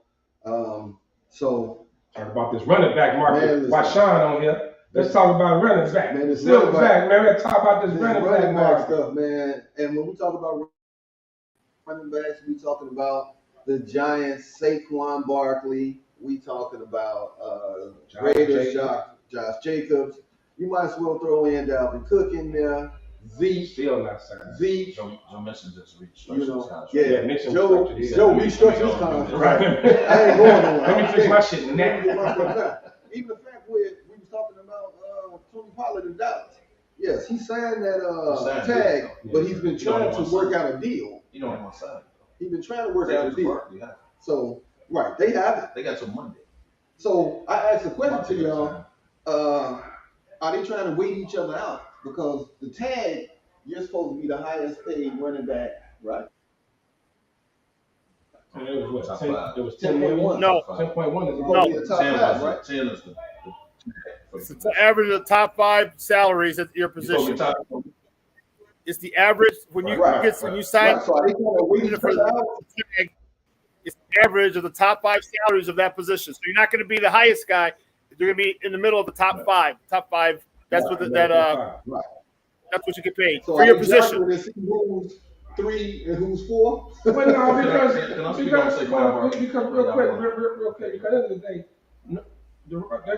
So Talk about this running back market. Man, listen. Why Sean on here? Let's talk about running back. Man, this Still running back, man. Let's talk about this this running back running back market. stuff, man. And when we talk about running backs, we talking about the Giants, Saquon Barkley. We talking about Raiders, Josh Jacobs. You might as well throw in Dalvin Cook in there. Zeke. Still not signed. Zeke. Joe Mixon just restructured You his know, contract. yeah. Mixon Joe restructured his contract. Right. I ain't going nowhere. Let me fix my shit now. Even the fact we was talking about Tony Pollard in Dallas. Yes, he signed that tag, but he's been trying to work out a deal. You don't want to sign. He's been trying to work out a deal. So, right, they have it. They got till Monday. So I asked a question to y'all. Are they trying to wait each other out? Because the tag, you're supposed to be the highest paid running back, right? And it was what? Top 10, five. it was 10 million? No. 10.1 is Supposed to be the top 5, right? 10 is the It's the average of the top 5 salaries at your position. It's the average when you when you sign. Right, so are they trying to wait each other out? It's the average of the top 5 salaries of that position. So you're not going to be the highest guy. You're going to be in the middle of the top 5. Top 5. That's what that's what you get paid So for your position. Who's 3 and who's 4? But no, because real quick, because at the end of the day,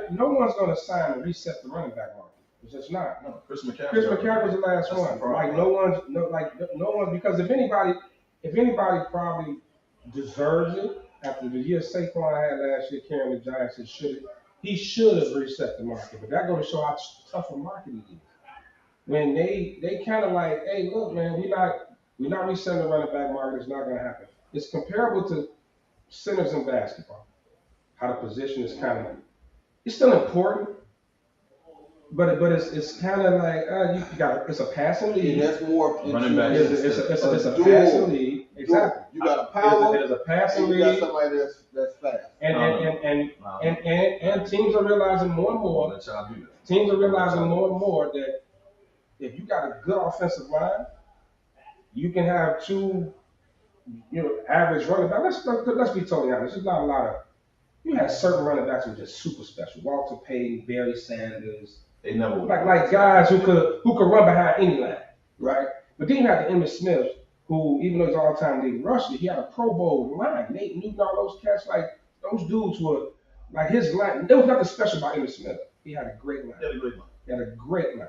no one's going to sign and reset the running back market. It's just not. No, Chris McCaffrey. Chris McCaffrey was the last one. Like no one, because if anybody probably deserves it after the year Saquon had last year carrying the Giants, he should have reset the market. But that goes to show how tough a market it is. When they kind of like, hey, look, man, we're not resetting the running back market. It's not going to happen. It's comparable to centers in basketball. How the position is kind of, it's still important, but it's kind of like it's a passing league. And that's more running back. It's a passing league. Exactly. You got a power. It is a passing and you league. got somebody that's fast. And teams are realizing more and more. Teams are realizing more and more that if you got a good offensive line, you can have 2, average running backs. Let's be totally honest. There's not a lot of. You have certain running backs who are just super special. Walter Payton, Barry Sanders. They never like guys who could run behind any line, right? But then you have the Emmitt Smith, who even though he's all-time leading rusher, he had a Pro Bowl line. Nate Newton, all those cats, like those dudes were like his line. There was nothing special about Emmitt Smith. He had a great line. He had a great line.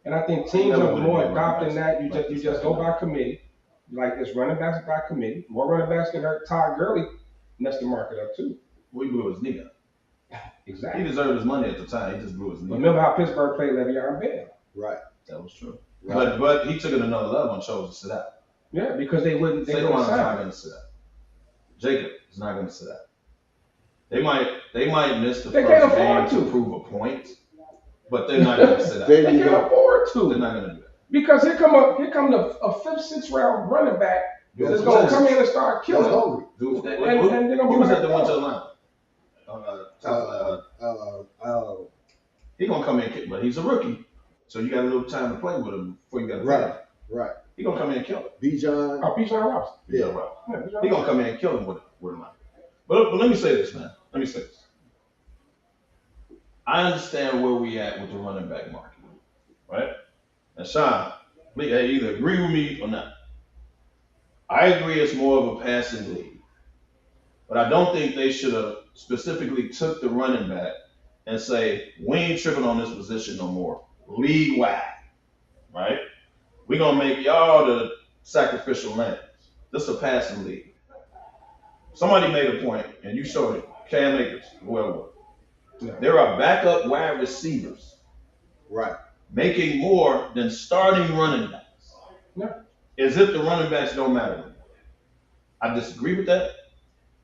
And I think teams are more adopting that. You just go by committee. Like it's running backs by committee. More running backs can hurt. Todd Gurley messed the market up too. We blew his knee up. Exactly. He deserved his money at the time. He just blew his knee. But remember how Pittsburgh played Le'Veon Bell? Right. That was true. Right. But he took it another level and chose to sit out. Yeah, because they wouldn't. They Saquon's wouldn't sign. not going to sit out. Jacob is not going to sit out. They might miss the first game to prove a point, but they're not going to sit out. They can't afford to. They're not going to do that. Because here come a 5th, 6th round running back that's going to come in and start killing. Who And they're going to be was like, at the one to the line? He gonna come in, but he's a rookie, so you got a little time to play with him before you got to play. Right. He gonna come in and kill him. Bijan. Oh, Bijan Robinson. Yeah, right. He gonna come in and kill him with him. But let me say this, man. Let me say this. I understand where we at with the running back market, right? And Sean, Either agree with me or not. I agree it's more of a passing league. But I don't think they should have specifically took the running back and say, we ain't tripping on this position no more. League wide. Right? We're going to make y'all the sacrificial lambs. This is a passing league. Somebody made a point, and you showed it. Cam Akers, whoever. There are backup wide receivers. Right. Making more than starting running backs. Yeah. As if the running backs don't matter anymore. I disagree with that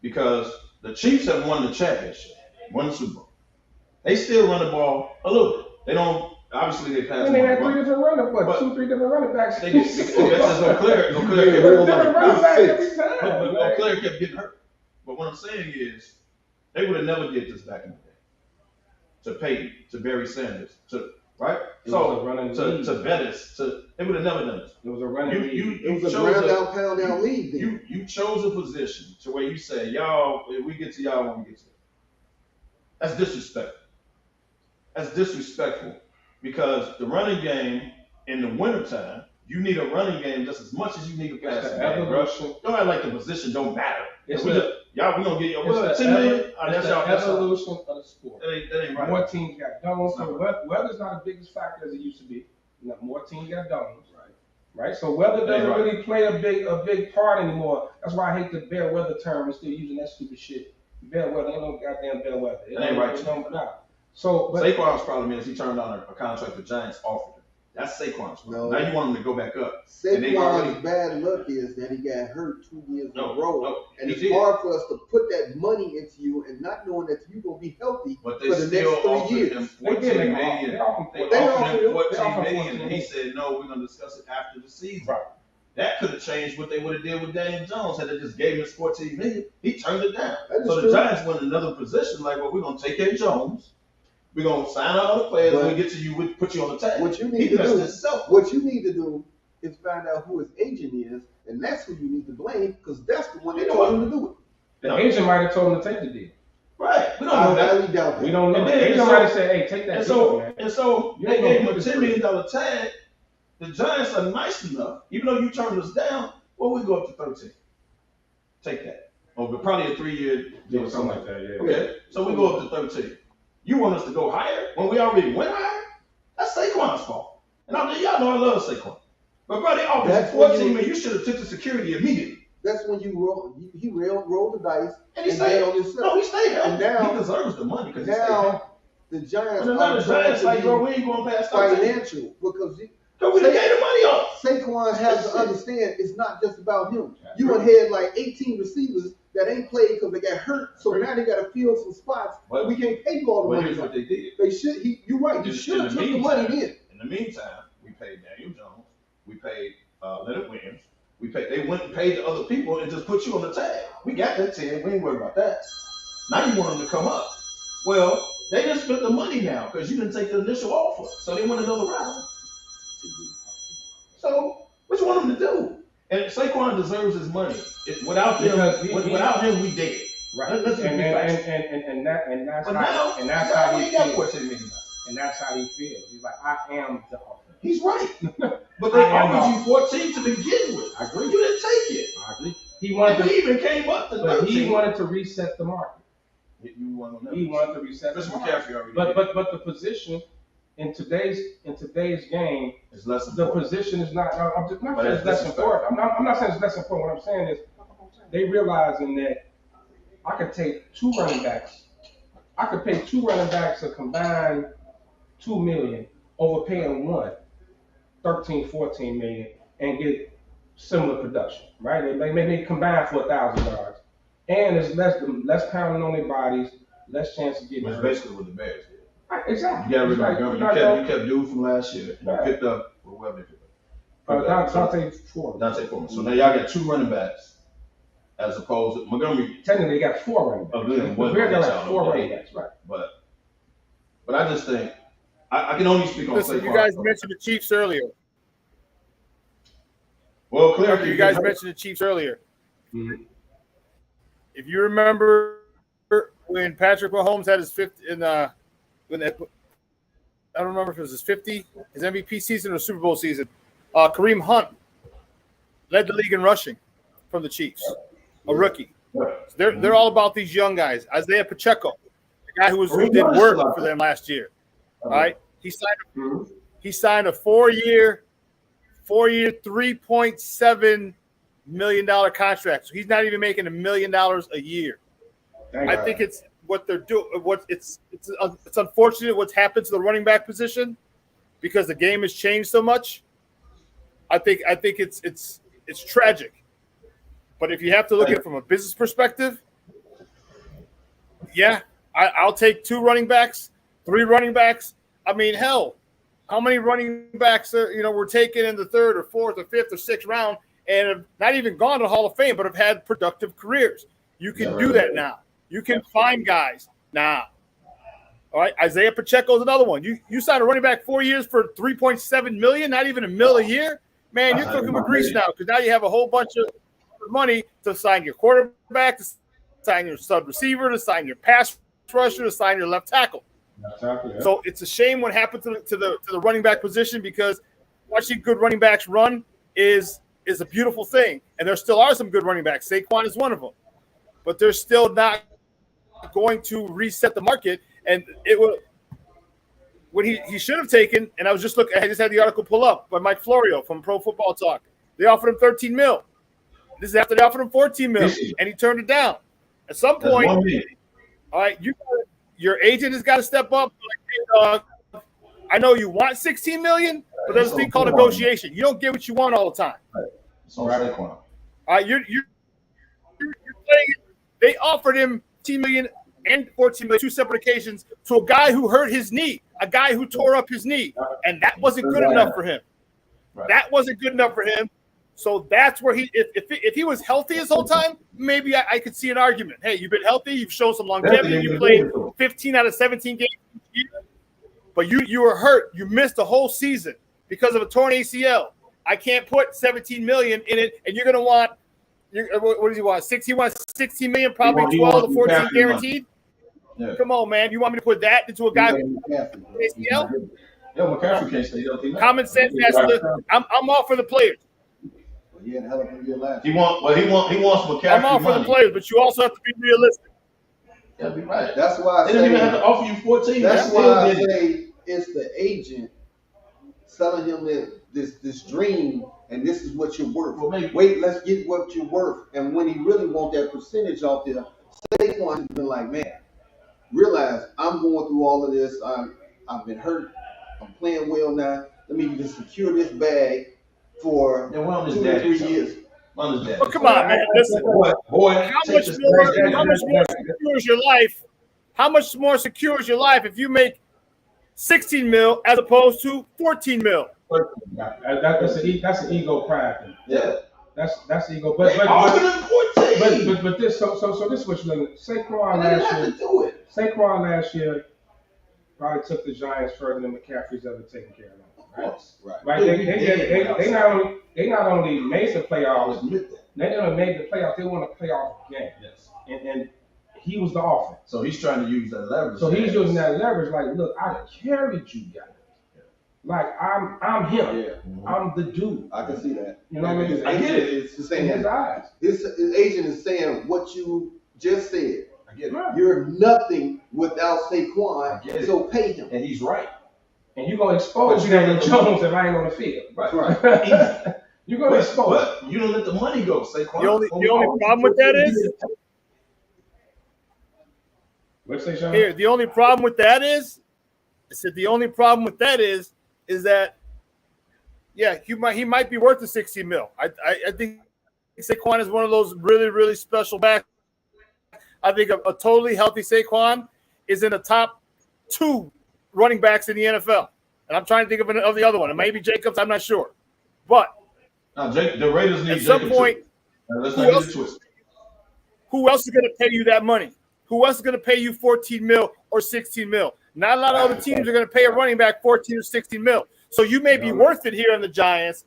because the Chiefs have won the championship, won the Super Bowl. They still run the ball a little bit. They don't. Obviously, they pass. And they had 3 different running backs. They just no clear. No clear kept getting hurt. But what I'm saying is, they would have never did this back in the day. To Peyton, to Barry Sanders, right? To Bettis, they would have never done this. It was a running league. It was a ground down, pound down league. You chose a position to where you say, y'all, we get to y'all when we get to you. That's disrespectful. That's disrespectful because the running game in the wintertime, you need a running game just as much as you need a passing game, bro. Don't act like the position don't matter. Y'all, we gonna get your 10 million. That's the evolution of the sport. That ain't right. More teams got domes. So weather's not the biggest factor as it used to be. More teams got domes, right? So weather doesn't really play a big part anymore. That's why I hate the bad weather term. We're still using that stupid shit. Bad weather ain't no goddamn bad weather. That ain't right. So, Saquon's problem is he turned down a contract the Giants offered him. That's Saquon's problem. No. Now you want him to go back up. Saquon's bad luck is that he got hurt 2 years in a row. And it's hard for us to put that money into you and not knowing that you're going to be healthy for the next 3 years. Him $14 million. They offered him $14 million, and he said, no, we're going to discuss it after the season. Right. That could have changed what they would have did with Daniel Jones had they just gave him his $14 million. He turned it down. So the Giants went in another position like, well, we're going to take care of Jones. We're going to sign out the players. When we get to you, we put you on the tag. What you need to do is find out who his agent is, and that's who you need to blame because that's the one that told him to do it. The agent might have told him to take the deal. Right. We don't know that. I highly doubt that. We don't know. The agent might have said, hey, take that deal, man. And so they gave him a $10 million tag. The Giants are nice enough, even though you turned us down, well, we go up to 13. Take that. Or probably a 3-year deal or something like that. Yeah. Okay. So we go up to 13. You want us to go higher when we already went higher? That's Saquon's fault. And y'all know I love Saquon. But bro, they offered you 14 million. You should have took the security immediately. That's when he rolled the dice. And he stayed on himself. No, he stayed healthy. And now he deserves the money because now the Giants are Giants like, bro, we ain't going past financial because we done gave the money off. Saquon has to understand it's not just about him. You done had like 18 receivers that ain't played because they got hurt. So now they got to fill some spots. But we can't pay you all the money. Here's what they did. They should. You're right. You should have took the money in. In the meantime, we paid Daniel Jones. We paid Leonard Williams. They went and paid the other people and just put you on the tag. We got that 10. We ain't worried about that. Now you want them to come up. Well, they just spent the money now because you didn't take the initial offer. So they went another round. So what you want them to do? And Saquon deserves his money. Without him, we dead. Right. And that's how he feels. And that's how he feels. He's like, I am the offense. He's right. But they offered you 14 to begin with. I agree. You didn't take it. I agree. He even came up to 13. He wanted to reset the market. He wanted to reset the market. But the position in today's game, it's less important. The position is not. I'm just not saying it's less important. I'm not saying it's less important. What I'm saying is they realizing that I could take 2 running backs. I could pay 2 running backs a combined $2 million over paying one 13, 14 million and get similar production, right? They may combine for 1,000 yards, and it's less pounding on their bodies, less chance of getting hurt. That's basically what the Bears did. Exactly. You gotta remember, you kept dude from last year. You picked up whoever they picked up. Dante Foreman. So now y'all got 2 running backs as opposed to Montgomery. Technically, they got 4 running backs. We're got 4 running backs, right? But I just think I can only speak on. Listen, you guys mentioned the Chiefs earlier. Well, clearly, you guys mentioned the Chiefs earlier. Mm-hmm. If you remember when Patrick Mahomes had his 50 I don't remember if it was his 50, his MVP season or Super Bowl season. Kareem Hunt led the league in rushing from the Chiefs, a rookie. They're all about these young guys. Isaiah Pacheco, the guy who did work for them last year. All right, he signed a 4-year, $3.7 million contract. So he's not even making $1 million a year. I think it's what they're doing. It's unfortunate what's happened to the running back position because the game has changed so much. I think it's tragic. But if you have to look at it from a business perspective, yeah, I'll take 2 running backs, 3 running backs. I mean, hell, how many running backs were taken in the 3rd or 4th or 5th or 6th round and have not even gone to the Hall of Fame, but have had productive careers? You can do that now. You can find guys now. All right, Isaiah Pacheco is another one. You signed a running back 4 years for $3.7 million, not even $1 million a year. Man, you're cooking with grease now because now you have a whole bunch of money to sign your quarterback, to sign your sub receiver, to sign your pass rusher, to sign your left tackle. So it's a shame what happened to the running back position because watching good running backs run is a beautiful thing, and there still are some good running backs. Saquon is one of them, but they're still not going to reset the market. And it will what he should have taken. And I was just looking. I just had the article pull up by Mike Florio from Pro Football Talk. They offered him $13 million. This is after they offered him $14 million, and he turned it down. At some point, all right, your agent has got to step up. Like, hey, dog, I know you want $16 million, but there's a thing called negotiation. You don't get what you want all the time. So Saquon. All right, you're playing. They offered him $10 million and $14 million, 2 separate occasions, to a guy who hurt his knee, a guy who tore up his knee, and that wasn't good enough for him. That wasn't good enough for him. So that's where if he was healthy his whole time, maybe I could see an argument. Hey, you've been healthy, you've shown some longevity, you played 15 out of 17 games each year, but you were hurt. You missed a whole season because of a torn ACL. I can't put $17 million in it, and you're going to want what does he want? He wants $16 million, probably 12 to 14 guaranteed. Yeah. Come on, man. You want me to put that into a guy with ACL? Yo, McCaffrey can't stay healthy. Common sense has to. I'm all for the players. He had a hell of a year last. He wants McCaffrey. I'm all for the players, but you also have to be realistic. Yeah, be right. That's why they didn't even have to offer you 14. That's why I say it's the agent selling him this dream, and this is what you're worth. Well, wait, let's get what you're worth. And when he really want that percentage off there, Saquon has been like, man, realize I'm going through all of this. I've been hurt. I'm playing well now. Let me just secure this bag for 2 or 3 years. Well, come on, man. Listen, how much more secure is your life? How much more secure is your life if you make $16 million as opposed to $14 million? That's an ego pride thing. Yeah, that's ego. But this so this is what you're looking at. Saquon last year probably took the Giants further than McCaffrey's ever taken care of them. Right. They not only made the playoffs, they not only made the playoffs, they won a playoff game. Yes. And he was the offense. So he's trying to use that leverage. So he's using that leverage, like, look, I carried you guys. Like I'm him. Yeah. I'm the dude. I can see that. You know what I mean? I get it. It's saying in his eyes. His agent is saying what you just said. I get it. You're nothing without Saquon, so pay him. And he's right. And you're going to expose Daniel Jones if I ain't on the field. Right. You're going to expose. But you don't let the money go, Saquon. The only problem with that is. What's that, Sean? Here, the only problem with that is. I said the only problem with that is that, yeah, he might be worth the $16 million. I think Saquon is one of those really, really special backs. I think a totally healthy Saquon is in the top 2 running backs in the NFL. And I'm trying to think of the other one. It may be Jacobs. I'm not sure. But the Raiders need at some point, who else is going to pay you that money? Who else is going to pay you $14 million or $16 million? Not a lot of other teams are going to pay a running back $14 or $16 million. So you may be worth it here in the Giants,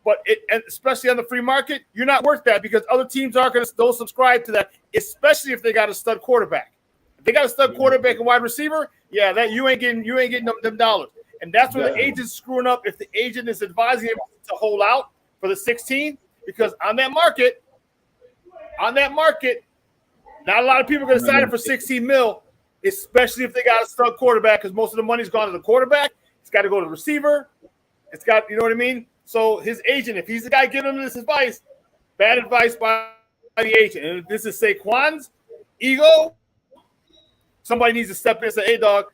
but and especially on the free market, you're not worth that because other teams aren't going to subscribe to that, especially if they got a stud quarterback. If they got a stud quarterback and wide receiver, yeah, that you ain't getting them dollars. And that's where the agent's screwing up. If the agent is advising him to hold out for the 16, because on that market, not a lot of people are going to sign it for 16 mil, especially if they got a stud quarterback, because most of the money's gone to the quarterback. It's got to go to the receiver. It's got, you know what I mean? So his agent, if he's the guy giving him this advice, bad advice by the agent. And if this is Saquon's ego, somebody needs to step in and say, hey, dog,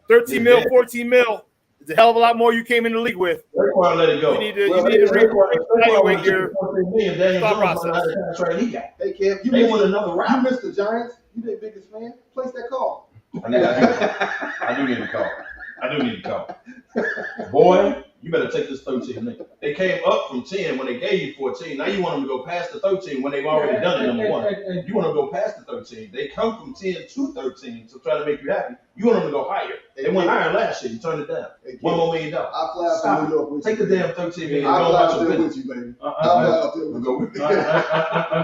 13 mil, 14 mil. It's a hell of a lot more you came in the league with. Let it go. You need to reevaluate your thought process. Hey, Kev, you missed the Giants. You their biggest fan. Place that call. I do need to call. Boy, you better take this 13, nigga. They came up from 10 when they gave you 14. Now you want them to go past the 13 when they've already done it, number one. You want them to go past the 13. They come from 10 to 13 to try to make you happy. You want them to go higher. They went higher last year. You turned it down. $1 more million. I'll fly out to New York with you. Take the damn 13 million. I'll fly out there with you, baby.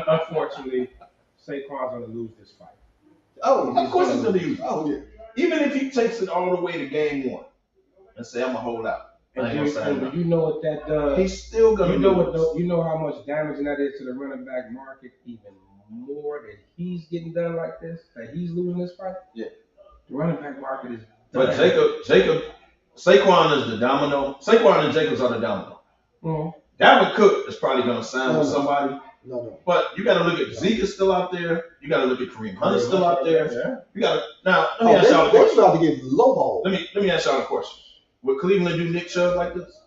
Unfortunately, Saquon's going to lose this fight. Oh, of course he's going to lose. Oh, yeah. Even if he takes it all the way to game 1 and say, I'm going to hold out. And you know what that does. He's still going to lose. You know how much damage that is to the running back market, even more that he's getting done like this, that he's losing this fight? Yeah. The running back market is done. But Saquon is the domino. Saquon and Jacobs are the domino. Mm-hmm. Dalvin Cook is probably going to sign with somebody. No. But you got to look at Zeke is still out there. You got to look at Kareem Hunt is still out there. Yeah. You got to now. Let me ask y'all a question. They're about to get lowballed. Let me ask y'all a question. Would Cleveland do Nick Chubb like this?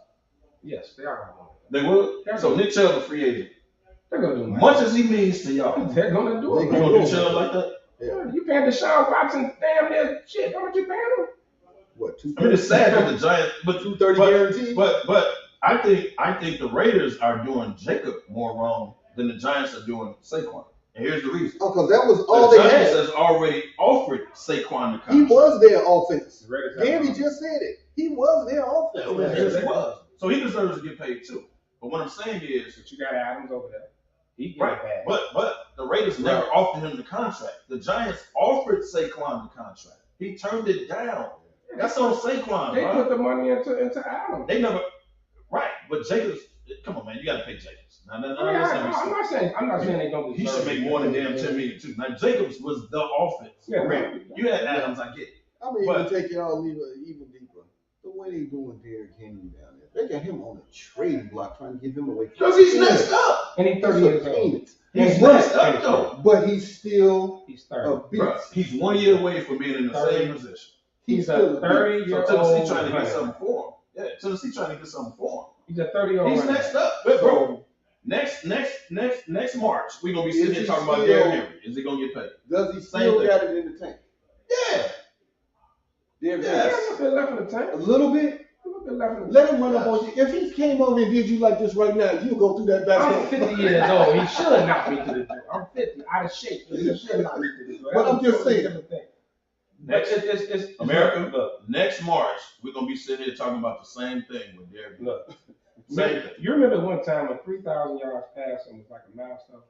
Yes, they are. They would. So Nick Chubb a free agent. They're gonna do much as he means to y'all. They're gonna do it. They're gonna do Chubb like that. Yeah. You paying Deshaun Watson damn near shit. How much you paying him? What? I mean, it's sad that the Giants, but $230 guaranteed. But I think the Raiders are doing Jacob more wrong than the Giants are doing Saquon. And here's the reason. Oh, because that was all they had. The Giants has already offered Saquon the contract. He was their offense. Gabby just said it. He was their offense. He was. So he deserves to get paid too. But what I'm saying is, but you got Adams over there. He right. But the Raiders never offered him the contract. The Giants offered Saquon the contract. He turned it down. That's on Saquon. They put the money into Adams. They never. Right. But Jacobs, come on, man, you got to pay Jacobs. I'm not saying they don't. He should make more than damn $10 million too. Now Jacobs was the offense. Yeah, right. You had Adams, I get it. I mean, but take y'all even deeper. The way they doing Derrick Henry down there, they got him on the trading block trying to give him away. Because he's next up. And he's 30 years old. He's next up though. But he's still a beast. He's 1 year away from being in the same position. He's a 30-year-old. So Tennessee trying to get something for him. Yeah, Tennessee trying to get something for him. He's a 30-year-old. He's next up. Bro, next March, we're going to be sitting here talking about Derrick Henry. Is he going to get paid? Does he still got it in the tank? Yeah. There's a bit left in the tank. A little bit? Let him run up on you. If he came over and did you like this right now, you'll go through that back. I'm 50 years old. He should knock me to the door. I'm 50, out of shape. He should knock me to the door. But I'm just saying. It's America, look, next March, we're going to be sitting here talking about the same thing with Derrick. Look, you remember one time when 3,000 yards passing was like a milestone?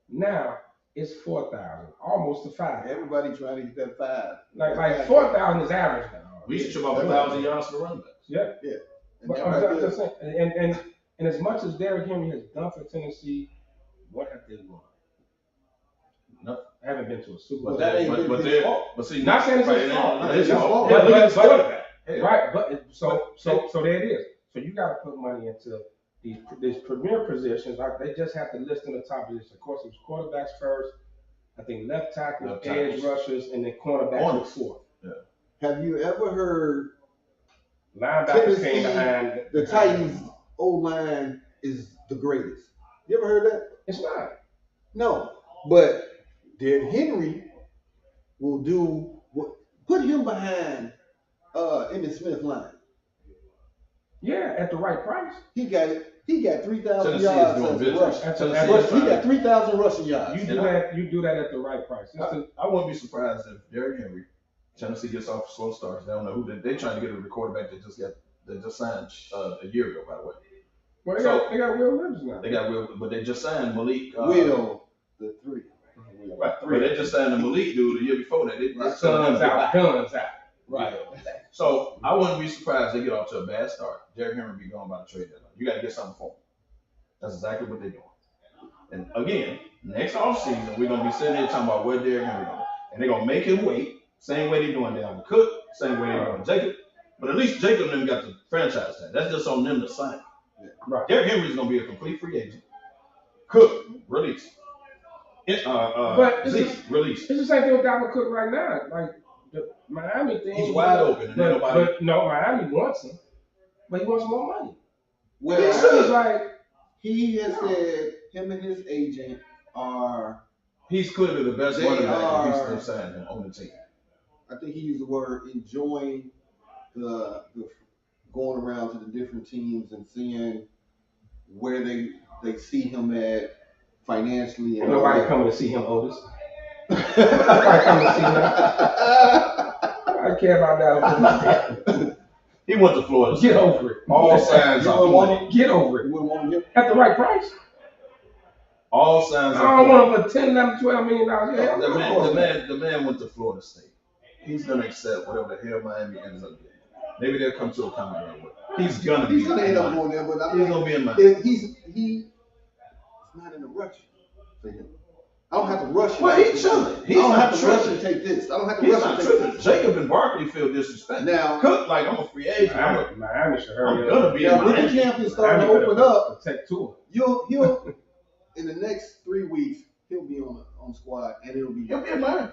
Now it's 4,000, almost to 5. Everybody trying to get that 5. Like 4,000 is average now. We used to trip about 1,000 yards for running backs. Yeah. But I'm just saying, and as much as Derrick Henry has done for Tennessee, what have they won? Nothing. I haven't been to a Super Bowl. But that ain't been his fault. But see, not saying it's his fault. It's his fault. But so there it is. So you got to put money into these premier positions. Like they just have to list in the top position. Of course, it was quarterbacks first. I think left tackles, edge rushers, and then cornerbacks were fourth. Yeah. Have you ever heard linebackers came behind the Titans' O-line is the greatest? You ever heard that? It's not. No, but Derrick Henry will do what? Put him behind Emmitt Smith line. Yeah, at the right price. He got it. He got 3,000 yards as a rush. He got 3,000 rushing yards. You do that at the right price. I wouldn't be surprised if Derrick Henry, Tennessee gets off slow starts. They don't know who they're trying to get a quarterback that just signed a year ago, by the way. Well, they got Will Levis now. They got Will, but they just signed Malik. Will the 3. Right, but they just signed the Malik dude the year before that. Guns out. Right. So I wouldn't be surprised they get off to a bad start. Derrick Henry be going by the trade deadline. You got to get something for him. That's exactly what they're doing. And again, next offseason, we're going to be sitting here talking about where Derrick Henry going. And they're going to make him wait. Same way they're doing down with Cook. Same way they're doing Jacob. But at least Jacob and them got the franchise tag. That's just on them to sign. Yeah. Right. Derrick Henry's going to be a complete free agent. Cook, release. But release. It's the same thing with Dalvin Cook right now. Like the Miami thing. He's wide open. But no, Miami wants him. But he wants more money. Well, he has said him and his agent are. He's clearly the best running back. He's still signing him on the team. I think he used the word enjoying the going around to the different teams and seeing where they see him at financially. And nobody coming to see him, Otis. Nobody coming to see him. I care about that. He went to Florida. Get over it. All signs are pointing. Get over it. At the right price. All signs are I don't want him for $10, $11, $12 million. The man went to Florida State. He's gonna accept whatever the hell Miami ends up getting. Maybe they'll come to a common ground with. He's gonna end up going there, but he's gonna be in Miami. He's not in a rush for him. I don't have to rush him. Well, he's chilling. I don't have to rush and take this. I don't have to rush and take this. Jacob and Barkley feel disrespected. Now, Cook, like, I'm a free agent. Miami should hurry up. I'm gonna be in Miami. When the camp is starting to open up, protect Tua. He'll in the next 3 weeks he'll be on the squad and he'll be in Miami.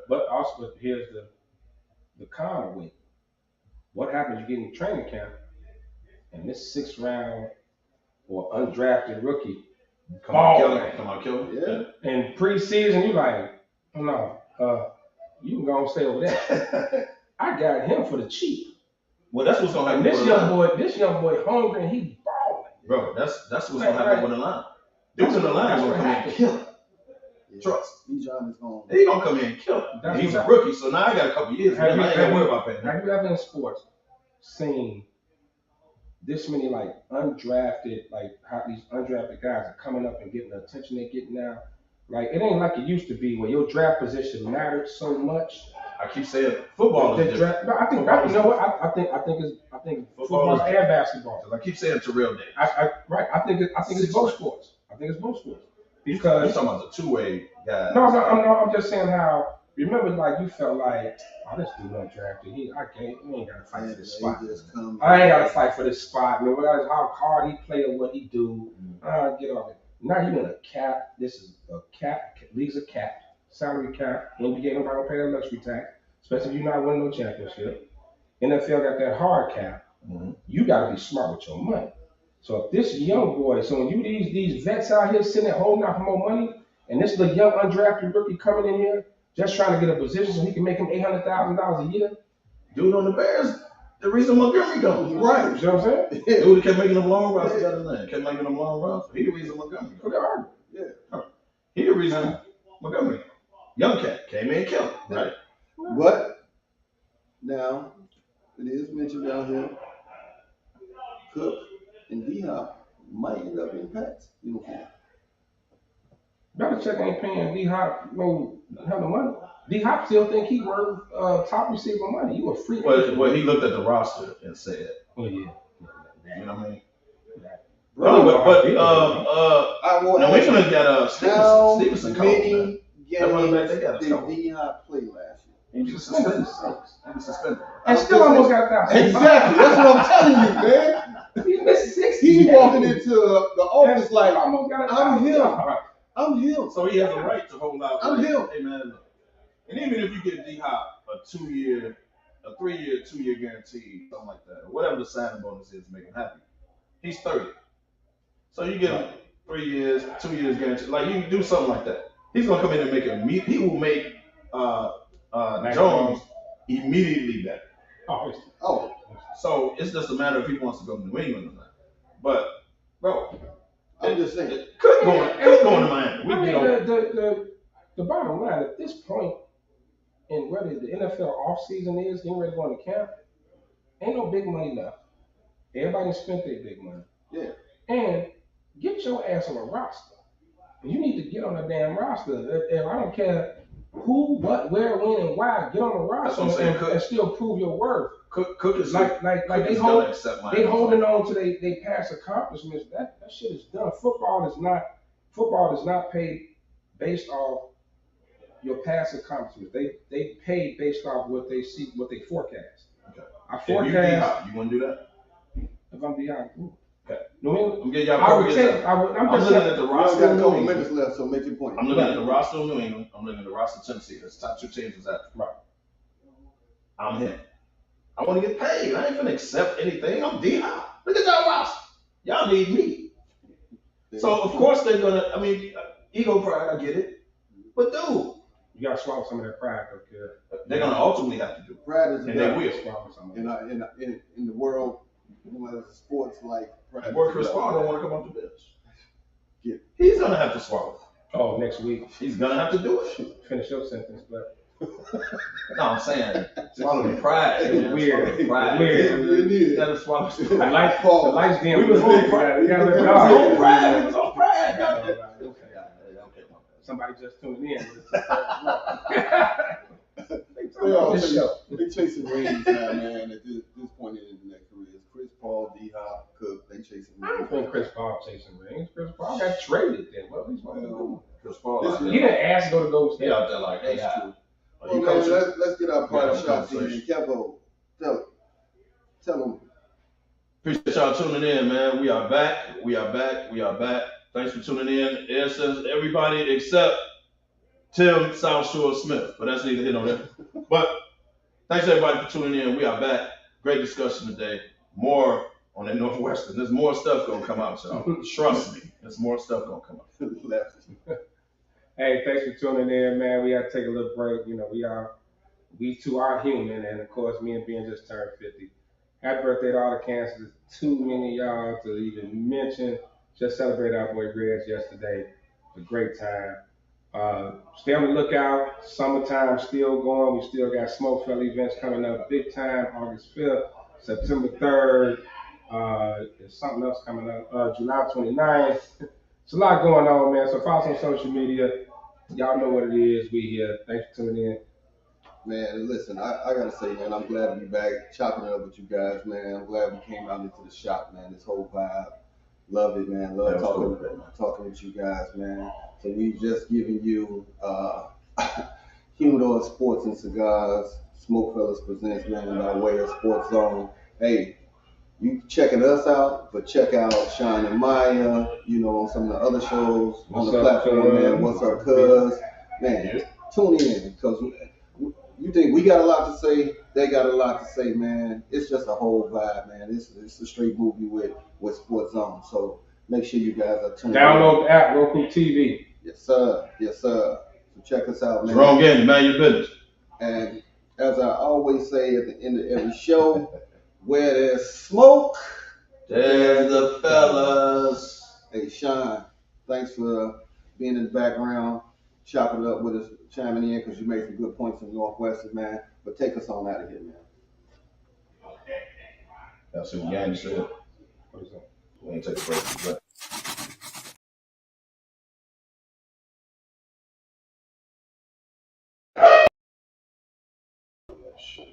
But also here's the con of it. What happens? You get in training camp and this 6th round or undrafted rookie come on, kill him. Yeah. And preseason, you like, oh, no, you can go and stay over there. I got him for the cheap. Well, that's what's gonna happen. This young boy hungry and he's balling. Bro, that's what's gonna happen with the line. Dudes in the line gonna come in and kill him. Trust. He's gonna come in and kill him. He's a rookie, so now I got a couple years. I ain't gotta worry about that. Have you ever in sports seen this many like undrafted, like how these undrafted guys are coming up and getting the attention they're getting now? Like it ain't like it used to be where your draft position mattered so much. I keep saying football is different. No, I think you know what? I think football and basketball. I keep saying Terrell Davis. I think it's both sports. I think it's both sports. Because you're talking about the two-way guys. No, I'm just saying how. Remember, like you felt like, oh, this dude undrafted. We ain't gotta fight for this spot. I ain't gotta fight for this spot. No matter how hard he play or what he do. Get off it. Now you want a cap. This is a cap. League's a cap. Salary cap. NBA nobody gonna pay that luxury tax, especially if you're not winning no championship. NFL got that hard cap. You gotta be smart with your money. So if this young boy, so when you these vets out here sitting there holding out for more money, and this little young undrafted rookie coming in here just trying to get a position so he can make him $800,000 a year. Dude on the Bears, the reason Montgomery goes. Right. You know what I'm saying? Dude kept making them long runs. Kept making them long runs. He the reason Montgomery goes. Yeah. He the reason Montgomery. Young cat came in and killed him. Right. But now it is mentioned down here, Cook and D-Hop might end up in Pats uniform. Belichick ain't paying D-Hop no hell of money. D-Hop still think he worth top receiver money. You a freak. Well, he looked at the roster and said, "Oh yeah." You know what I mean? New England got Stevenson How many games did D-Hop play last year? He was suspended. And still almost got that. Exactly. That's what I'm telling you, man. He missed 60. He walking into the office like, I'm him. I'm him. So he has a right to hold out. I'm him. Hey, man, look. And even if you give D-Hop a 3-year, 2-year guarantee, something like that, or whatever the signing bonus is to make him happy, he's 30. So you give him 3 years, 2 years guarantee. Like, you can do something like that. He's going to come in and make it. He will make Jones immediately better. Oh. So it's just a matter of if he wants to go to New England or not. But, bro, I'm just saying. Could going to Miami. The bottom line, at this point, in whether the NFL offseason is, getting ready to go into camp, ain't no big money left. Everybody spent their big money. Yeah. And get your ass on a roster. You need to get on a damn roster. And I don't care who, what, where, when, and why. Get on the roster and still prove your worth. Cook is like they holding on to they past accomplishments. That shit is done. Football is not paid based off your past accomplishments. They pay based off what they see, what they forecast. Okay. I forecast. You want to do that? If I'm behind, okay. No, I'm getting y'all. I'm looking at the roster. We got a couple minutes left, so make your point. I'm looking at the roster of New England. I'm looking at the roster of Tennessee. That's top 2 teams is that. Right. I'm him. I want to get paid. I ain't finna accept anything. I'm D-Hop. Look at y'all roster. Y'all need me. So of course they're gonna. I mean, ego pride. I get it. But dude, you gotta swallow some of that pride, though, kid. They're gonna ultimately have to do. Pride is and they will swallow some of it. In the world, sports like pride. Boy, Chris Paul don't want to come off the bench. Yeah. He's gonna have to swallow. Oh, next week. He's gonna have to do it. Finish your sentence, but. No, I'm saying swallow the pride. It's weird. Pride. Weird. You gotta swallow the pride. The lights dim. We was on pride. We was on pride. We was on pride. Okay. Somebody just tuned in. They chasing rings now, man. At this point in their careers, Chris Paul, D-Hop, Cook, they chasing rings. I don't think Chris Paul chasing rings. Chris Paul got traded then. What he's going to do? Chris Paul. He didn't ask to go State. He out there like, hey, that's true. Well, man, let's get our part of shots in. Kevo, tell them. Appreciate y'all tuning in, man. We are back. Thanks for tuning in. It says everybody except Tim South Shore Smith, but that's neither here nor there. But thanks everybody for tuning in. We are back. Great discussion today. More on the Northwestern. There's more stuff gonna come out, y'all. Trust me. There's more stuff gonna come out. Hey, thanks for tuning in, man. We had to take a little break. You know, we too are human, and of course, me and Ben just turned 50. Happy birthday to all the cancers. Too many of y'all to even mention. Just celebrated our boy Reg yesterday. It was a great time. Stay on the lookout. Summertime still going. We still got SmokeFella's events coming up big time. August 5th, September 3rd. There's something else coming up. July 29th. It's a lot going on, man. So follow us on social media. Y'all know what it is. We here. Thanks for tuning in. Man, listen, I gotta say, man, I'm glad to be back chopping it up with you guys, man. I'm glad we came out into the shop, man. This whole vibe. Love it, man. Love talking with you guys, man. So we just giving you Humidor Sports and Cigars. SmokeFella's presents, man, in our way of Sports Zone. Hey, you checking us out, but check out Sean and Maya, you know, on some of the other shows on the platform, man. What's up, cuz? Man, tune in, because you think we got a lot to say, they got a lot to say, man. It's just a whole vibe, man. It's a straight movie with Sports Zone. So make sure you guys are tuned in. Download the app, Roku TV. Yes, sir. Yes, sir. So check us out, man. Wrong game, man. Your business. And as I always say at the end of every show, where there's smoke, there's the fellas. Hey, Sean, thanks for being in the background, chopping it up with us, chiming in, because you made some good points in Northwestern, man. But take us on out of here, man. That's what Yanni said. We ain't take a break. Shit.